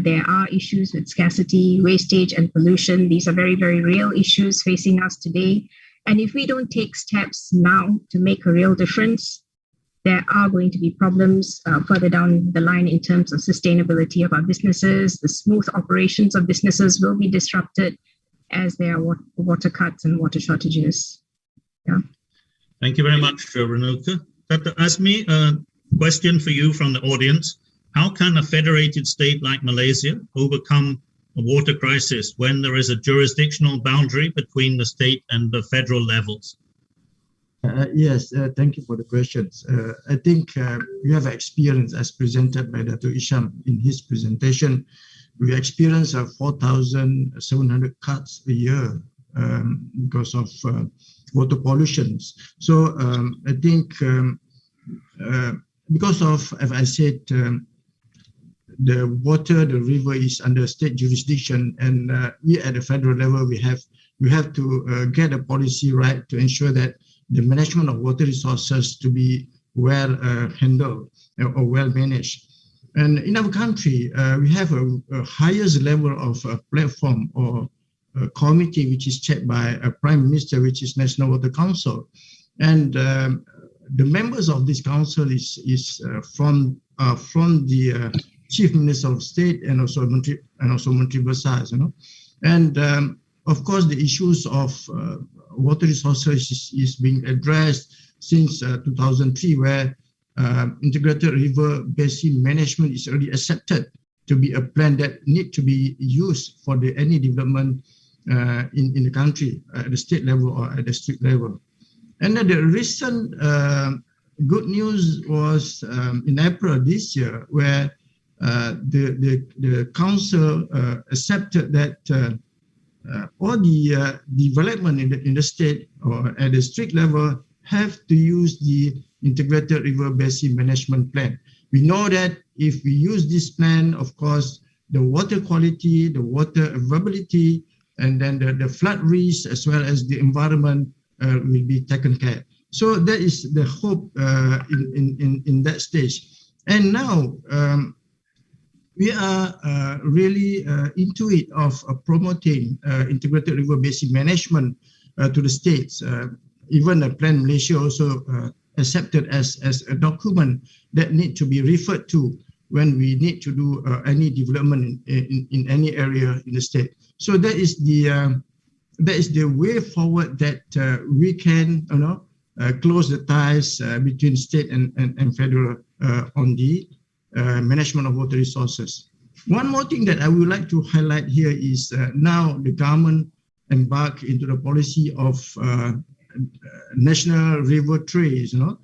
There are issues with scarcity, wastage, and pollution. These are very, very real issues facing us today. And if we don't take steps now to make a real difference, there are going to be problems further down the line in terms of sustainability of our businesses. The smooth operations of businesses will be disrupted as there are water cuts and water shortages. Yeah. Thank you very much, Renuka. Dr. Azmi, a question for you from the audience. How can a federated state like Malaysia overcome a water crisis when there is a jurisdictional boundary between the state and the federal levels? Yes, thank you for the questions. I think we have experience as presented by Dr. Isham in his presentation. We experience 4,700 cuts a year because of water pollutions. So I think because of, as I said, the river is under state jurisdiction, and we at the federal level, we have to get a policy right to ensure that the management of water resources to be well handled or well managed. And in our country, we have a highest level of platform or a committee which is chaired by a prime minister, which is National Water Council, and the members of this council is from the chief minister of state and also Menteri Besar, you know, and of course the issues of water resources is being addressed since 2003, where integrated river basin management is already accepted to be a plan that need to be used for any development in the country at the state level or at the district level. And then the recent good news was in April this year, where the council accepted that all the development in the state or at the district level have to use the integrated river basin management plan. We know that if we use this plan, of course, the water quality, the water availability, and then the flood risk as well as the environment will be taken care. So that is the hope in that stage. And now we are really into it of promoting integrated river basin management to the states. Even the Plan Malaysia also accepted as a document that need to be referred to when we need to do any development in any area in the state. So that is the way forward that we can, close the ties between state and federal on the management of water resources. One more thing that I would like to highlight here is now the government embarked into the policy of national river trails, or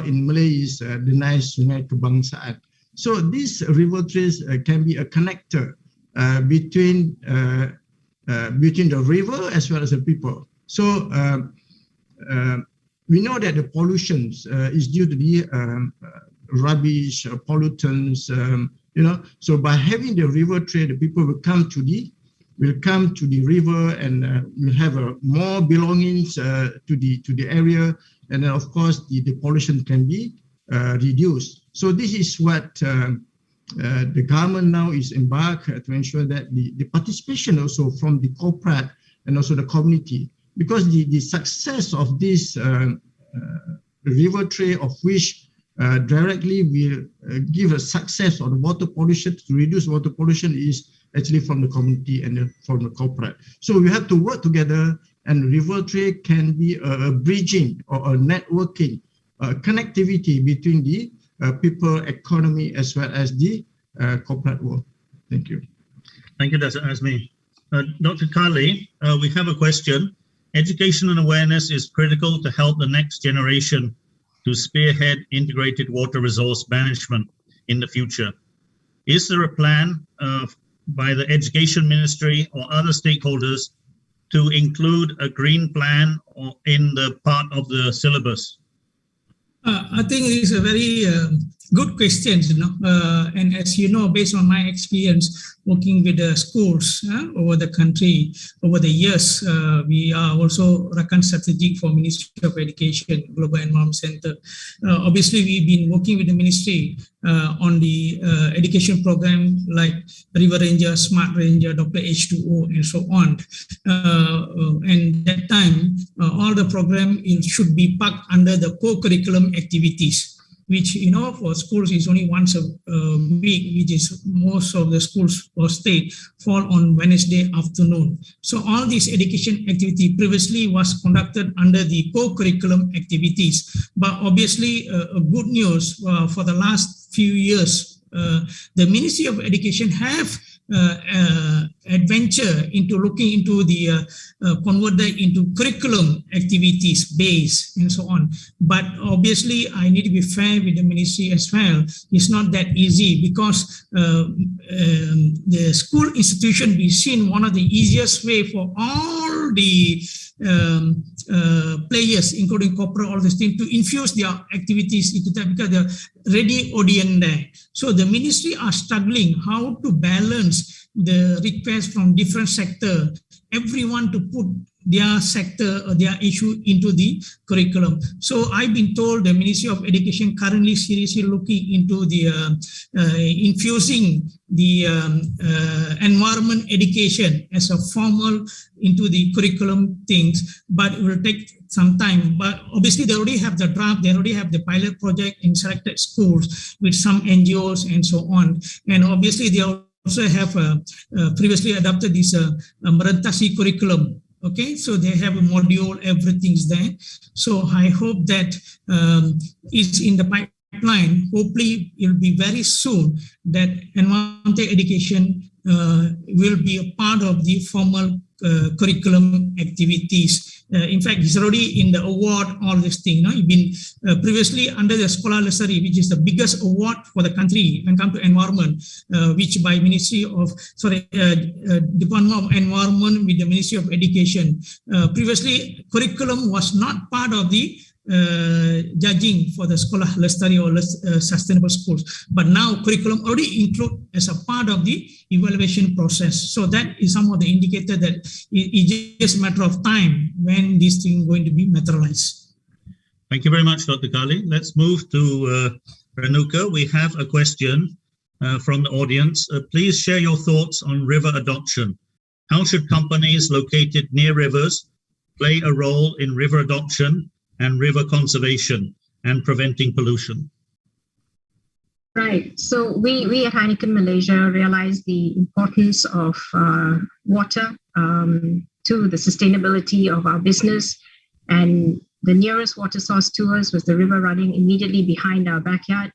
in Malay is Denai Sungai Kebangsaan. So these river trails can be a connector between the river as well as the people. So we know that the pollution is due to the rubbish, pollutants, So by having the river trail, the people will come to the river and will have more belongings to the area, and then of course the pollution can be reduced. So this is what the government now is embarked to ensure that the participation also from the corporate and also the community, because the success of this river trade, of which directly will give a success on water pollution, to reduce water pollution, is actually from the community and from the corporate. So we have to work together, and river trade can be a bridging or a networking connectivity between the people, economy, as well as the corporate world. Thank you. Thank you, Dr. Azmi. Dr. Kali, we have a question. Education and awareness is critical to help the next generation to spearhead integrated water resource management in the future. Is there a plan by the Education Ministry or other stakeholders to include a green plan in the part of the syllabus? I think it is a very good question, and as you know, based on my experience working with the schools over the country, over the years, we are also Rakan Strategic for Ministry of Education, Global Environment Center. Obviously, we've been working with the ministry on the education program like River Ranger, Smart Ranger, Dr. H2O, and so on. And that time, all the program should be packed under the co-curriculum activities, which, for schools is only once a week, which is most of the schools or state fall on Wednesday afternoon. So all this education activity previously was conducted under the co-curriculum activities. But obviously, good news for the last few years, the Ministry of Education have adventure into looking into the converted into curriculum activities base and so on. But obviously, I need to be fair with the ministry as well. It's not that easy, because the school institution be seen one of the easiest way for all the players, including corporate, all these things, to infuse their activities into that, because they're ready audience there. So the ministry are struggling how to balance the request from different sector, everyone to put their sector or their issue into the curriculum. So I've been told the Ministry of Education currently seriously looking into the infusing the environment education as a formal into the curriculum things, but it will take some time. But obviously they already have the draft, they already have the pilot project in selected schools with some NGOs and so on. And obviously they also have previously adopted this Merentasi curriculum. Okay, so they have a module, everything's there. So I hope that it's in the pipeline. Hopefully it will be very soon that environmental education will be a part of the formal curriculum activities. In fact, it's already in the award, all this thing. It's been previously under the Sekolah Lestari, which is the biggest award for the country when it comes to environment, which by Department of Environment with the Ministry of Education. Previously, curriculum was not part of the judging for the Sekolah Lestari or sustainable schools, but now curriculum already include as a part of the evaluation process. So that is some of the indicator that it's just a matter of time when this thing is going to be materialized. Thank you very much, Dr. Kali. Let's move to Renuka. We have a question from the audience. Please share your thoughts on river adoption. How should companies located near rivers play a role in river adoption and river conservation and preventing pollution? Right. So we at Heineken Malaysia realize the importance of water to the sustainability of our business. And the nearest water source to us was the river running immediately behind our backyard.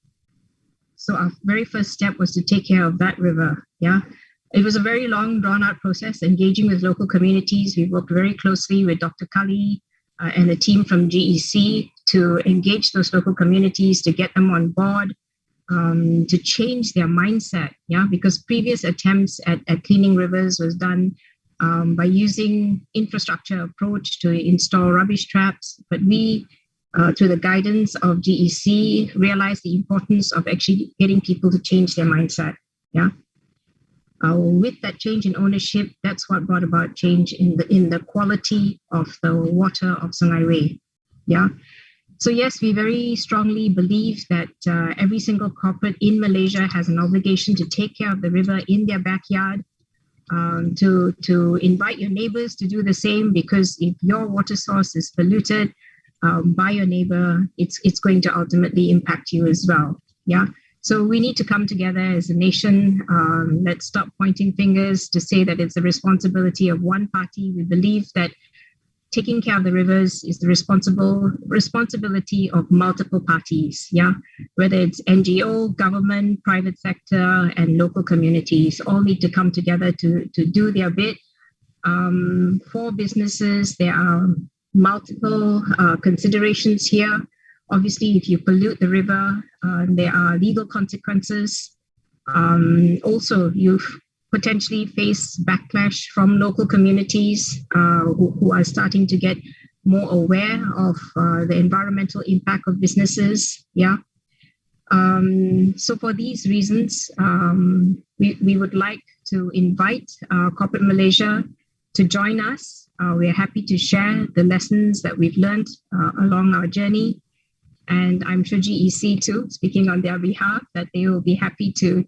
So our very first step was to take care of that river. Yeah. It was a very long, drawn-out process, engaging with local communities. We worked very closely with Dr. Kali and the team from GEC to engage those local communities, to get them on board, to change their mindset. Yeah, because previous attempts at cleaning rivers was done by using infrastructure approach to install rubbish traps. But we, through the guidance of GEC, realized the importance of actually getting people to change their mindset. Yeah. With that change in ownership, that's what brought about change in the quality of the water of Sungai Wei. Yeah. So yes, we very strongly believe that every single corporate in Malaysia has an obligation to take care of the river in their backyard, to invite your neighbors to do the same, because if your water source is polluted by your neighbor, it's going to ultimately impact you as well. Yeah. So we need to come together as a nation. Let's stop pointing fingers to say that it's the responsibility of one party. We believe that taking care of the rivers is the responsibility of multiple parties, yeah, whether it's NGO, government, private sector, and local communities, all need to come together to do their bit. For businesses, there are multiple considerations here. Obviously, if you pollute the river, there are legal consequences. Also, you potentially face backlash from local communities who are starting to get more aware of the environmental impact of businesses. Yeah. So for these reasons, we would like to invite Corporate Malaysia to join us. We're happy to share the lessons that we've learned along our journey. And I'm sure GEC too, speaking on their behalf, that they will be happy to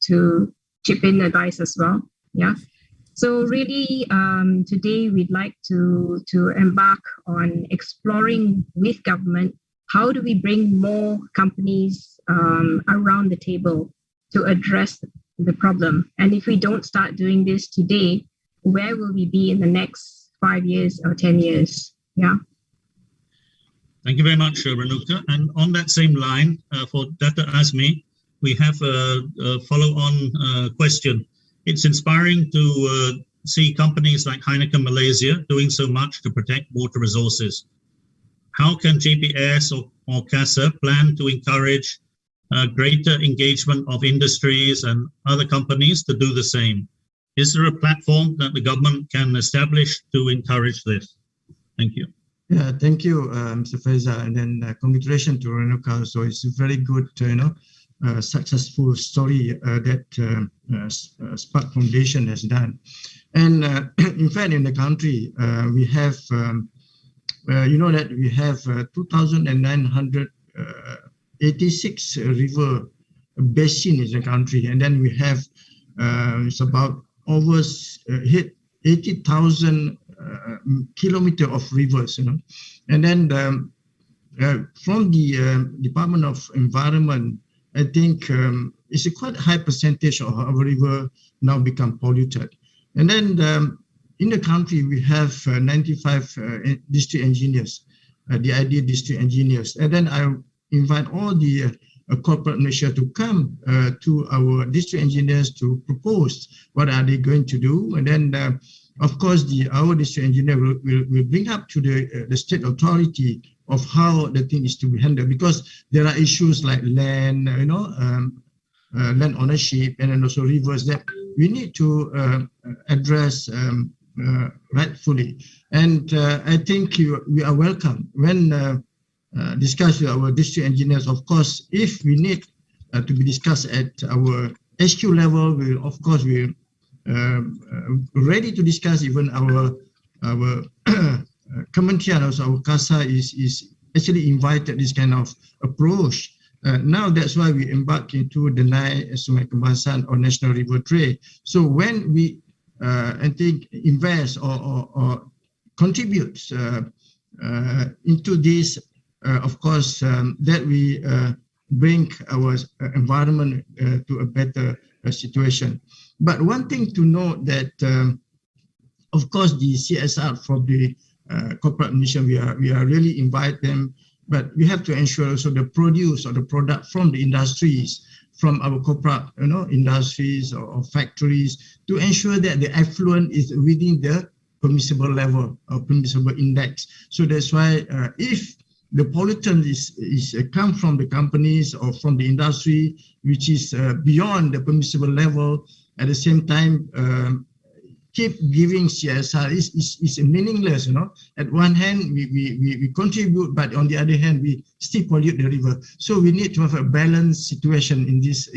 chip in advice as well. Yeah. So really, today we'd like to embark on exploring with government, how do we bring more companies around the table to address the problem? And if we don't start doing this today, where will we be in the next 5 years or 10 years? Yeah. Thank you very much, Renuka. And on that same line, for Dr. Azmi, we have a follow-on question. It's inspiring to see companies like Heineken Malaysia doing so much to protect water resources. How can GPS or CASA plan to encourage greater engagement of industries and other companies to do the same? Is there a platform that the government can establish to encourage this? Thank you. Yeah, thank you, Mr. Faisal, and then congratulations to Renuka. So it's a very good, successful story that Spark Foundation has done. And in fact, in the country, we have, that we have 2,986 river basin in the country, and then we have it's about over 80,000 kilometer of rivers, and then from the Department of Environment, I think it's a quite high percentage of our river now become polluted. And then in the country, we have 95 district engineers, the ideal district engineers. And then I invite all the corporate Malaysia to come to our district engineers to propose what are they going to do. And then, of course, our district engineer will bring up to the state authority of how the thing is to be handled, because there are issues like land, land ownership, and then also rivers that we need to address rightfully. And I think we are welcome when discuss with our district engineers. Of course, if we need to be discussed at our HQ level, we're ready to discuss. Even our Kementerian, also our CASA is actually invited this kind of approach. Now that's why we embark into the Nai Sungai Kebangsaan or National River Trail. So when we I think invest or contribute into this, of course, that we bring our environment to a better situation. But one thing to note that, of course, the CSR from the corporate mission, we are really invite them, but we have to ensure also the produce or the product from the industries, from our corporate, industries or factories, to ensure that the effluent is within the permissible level or permissible index. So that's why if the pollutant is come from the companies or from the industry, which is beyond the permissible level, at the same time, keep giving CSR is meaningless. At one hand, we contribute, but on the other hand, we still pollute the river. So we need to have a balanced situation in this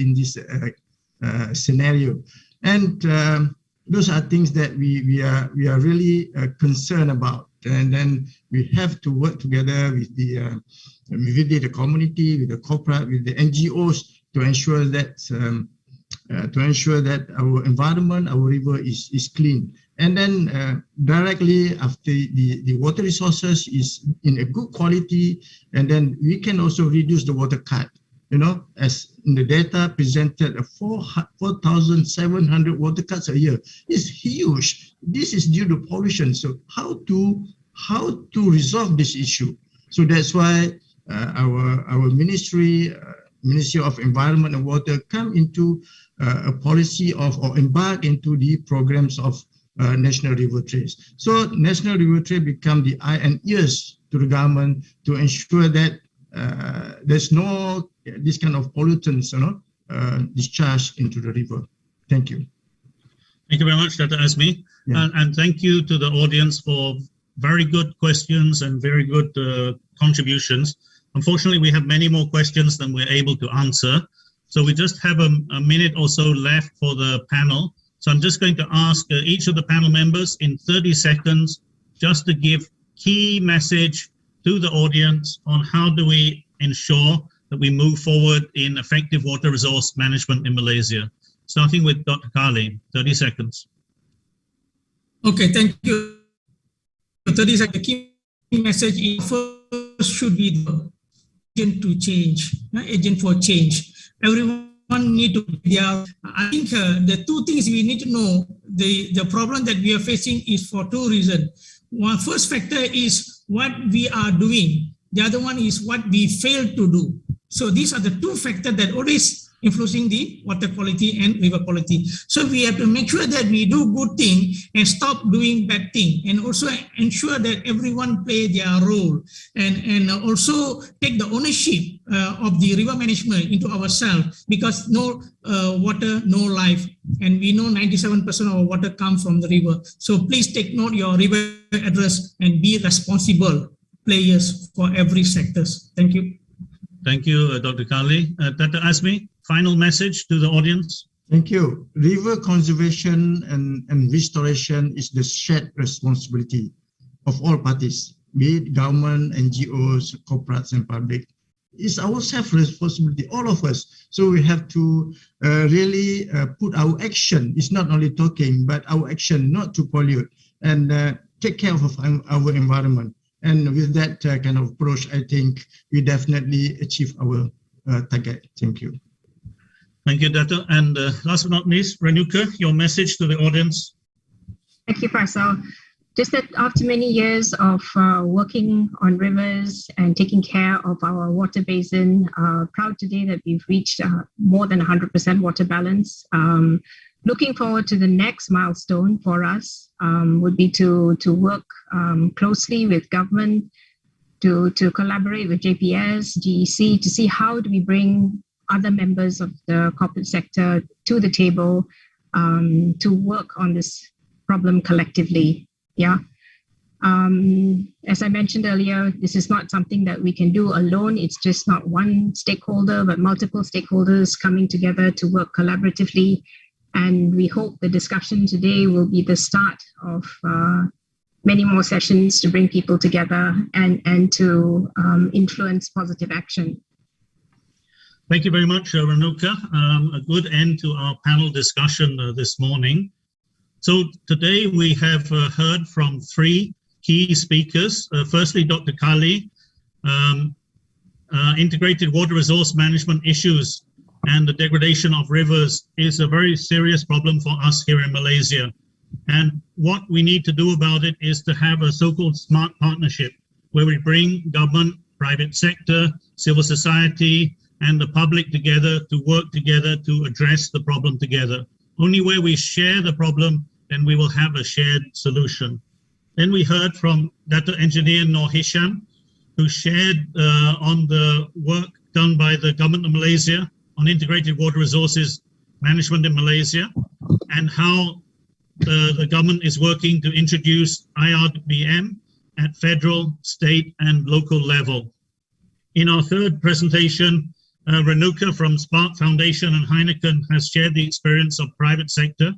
scenario. And those are things that we are really concerned about. and then we have to work together with the community, with the corporate, with the NGOs to ensure that our environment, our river is clean. And then directly after the water resources is in a good quality, and then we can also reduce the water cut. You know, as in the data presented, 4,700 water cuts a year is huge. This is due to pollution. So how to resolve this issue? So that's why our Ministry of Environment and Water come into a policy of, or embark into the programs of National River Trails. So National River Trail become the eye and ears to the government to ensure that there's no this kind of pollutants, discharged into the river. Thank you. Thank you very much, Dr. Azmi. Yeah. And thank you to the audience for very good questions and very good contributions. Unfortunately, we have many more questions than we're able to answer. So we just have a minute or so left for the panel. So I'm just going to ask each of the panel members in 30 seconds just to give key message to the audience on how do we ensure that we move forward in effective water resource management in Malaysia. Starting with Dr. Kali, 30 seconds. Okay, thank you. 30 seconds. The key message is first should be the agent to change, agent for change. Everyone need to be there. I think the two things we need to know, the problem that we are facing is for two reasons. One first factor is what we are doing. The other one is what we fail to do. So these are the two factors that always influencing the water quality and river quality. So we have to make sure that we do good thing and stop doing bad thing, and also ensure that everyone play their role, and also take the ownership of the river management into ourselves, because no water, no life. And we know 97% of our water comes from the river. So please take note your river address and be responsible players for every sectors. Thank you. Thank you, Dr. Kali. Dr. Azmi, final message to the audience. Thank you. River conservation and restoration is the shared responsibility of all parties, be it government, NGOs, corporates, and public. It's our self-responsibility, all of us. So we have to really put our action. It's not only talking, but our action not to pollute and take care of our environment. And with that kind of approach, I think we definitely achieve our target. Thank you. Thank you, Dato. And last but not least, Renuka, your message to the audience. Thank you, Faisal. Just that after many years of working on rivers and taking care of our water basin, proud today that we've reached more than 100% water balance. Looking forward to the next milestone for us would be to work closely with government, to collaborate with JPS, GEC, to see how do we bring other members of the corporate sector to the table to work on this problem collectively. Yeah. As I mentioned earlier, this is not something that we can do alone. It's just not one stakeholder, but multiple stakeholders coming together to work collaboratively. And we hope the discussion today will be the start of many more sessions to bring people together and to influence positive action. Thank you very much, Renuka. A good end to our panel discussion this morning. So today we have heard from three key speakers. Firstly, Dr. Kali, integrated water resource management issues and the degradation of rivers is a very serious problem for us here in Malaysia. And what we need to do about it is to have a so-called smart partnership where we bring government, private sector, civil society, and the public together to work together to address the problem together. Only where we share the problem, then we will have a shared solution. Then we heard from Dr. Engineer Noor Hisham, who shared on the work done by the government of Malaysia on integrated water resources management in Malaysia, and how the government is working to introduce IRBM at federal, state, and local level. In our third presentation, Renuka from Spark Foundation and Heineken has shared the experience of private sector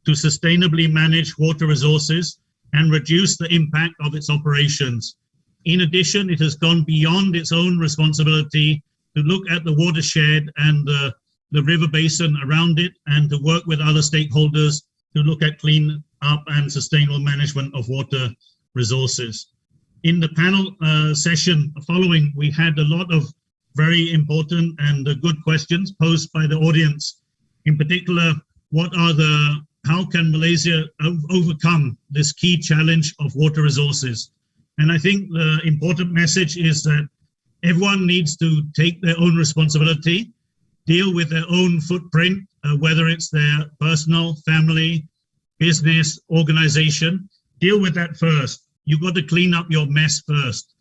to sustainably manage water resources and reduce the impact of its operations. In addition, it has gone beyond its own responsibility to look at the watershed and the river basin around it, and to work with other stakeholders to look at clean up and sustainable management of water resources. In the panel session following, we had a lot of very important and good questions posed by the audience. In particular, how can Malaysia overcome this key challenge of water resources? And I think the important message is that everyone needs to take their own responsibility, deal with their own footprint, whether it's their personal, family, business, organization. Deal with that first. You've got to clean up your mess first.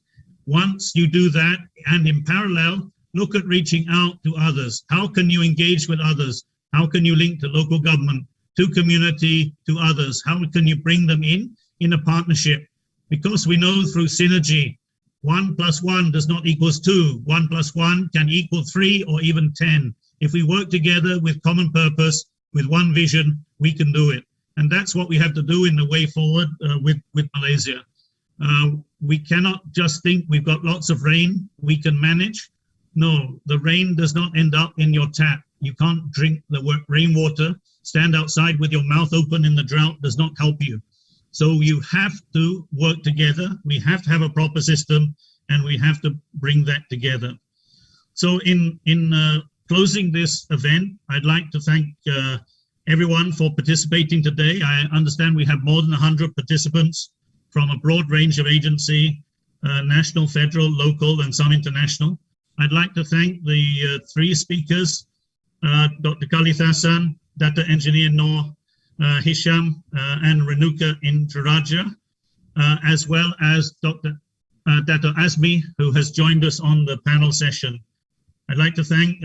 Once you do that, and in parallel, look at reaching out to others. How can you engage with others? How can you link to local government, to community, to others? How can you bring them in a partnership? Because we know through synergy, 1 + 1 does not equal 2. 1 + 1 can equal 3 or even 10. If we work together with common purpose, with one vision, we can do it. And that's what we have to do in the way forward with Malaysia. We cannot just think we've got lots of rain, we can manage. No, the rain does not end up in your tap. You can't drink the rainwater. Stand outside with your mouth open in the drought does not help you. So you have to work together. We have to have a proper system, and we have to bring that together. So in closing this event, I'd like to thank everyone for participating today. I understand we have more than 100 participants from a broad range of agency, national, federal, local, and some international. I'd like to thank the 3 speakers, Dr. Kalithasan, Data Engineer Noor Hisham, and Renuka Indraraja, as well as Dr. Dato Azmi, who has joined us on the panel session. I'd like to thank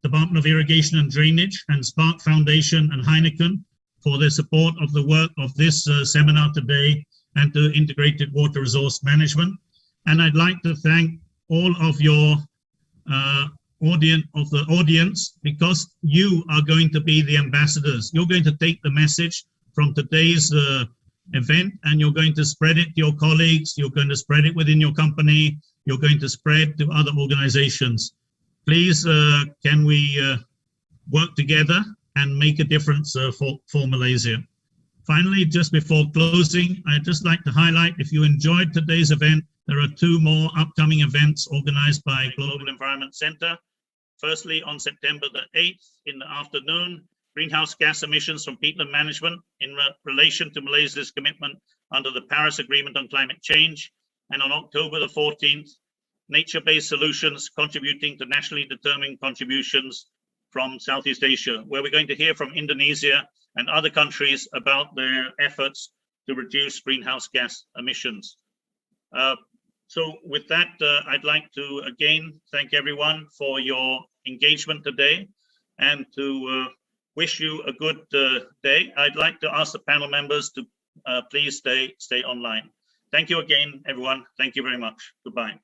Department of Irrigation and Drainage and Spark Foundation and Heineken for their support of the work of this seminar today and to integrated water resource management. And I'd like to thank all of your audience, because you are going to be the ambassadors. You're going to take the message from today's event, and you're going to spread it to your colleagues, you're going to spread it within your company, you're going to spread to other organizations. Please, can we work together and make a difference for Malaysia? Finally, just before closing, I'd just like to highlight, if you enjoyed today's event, there are 2 more upcoming events organized by Global Environment Center. Firstly, on September the 8th in the afternoon, greenhouse gas emissions from peatland management in relation to Malaysia's commitment under the Paris Agreement on Climate Change. And on October the 14th, nature-based solutions contributing to nationally determined contributions from Southeast Asia, where we're going to hear from Indonesia and other countries about their efforts to reduce greenhouse gas emissions. So with that, I'd like to again thank everyone for your engagement today, and to wish you a good day. I'd like to ask the panel members to please stay online. Thank you again, everyone. Thank you very much. Goodbye.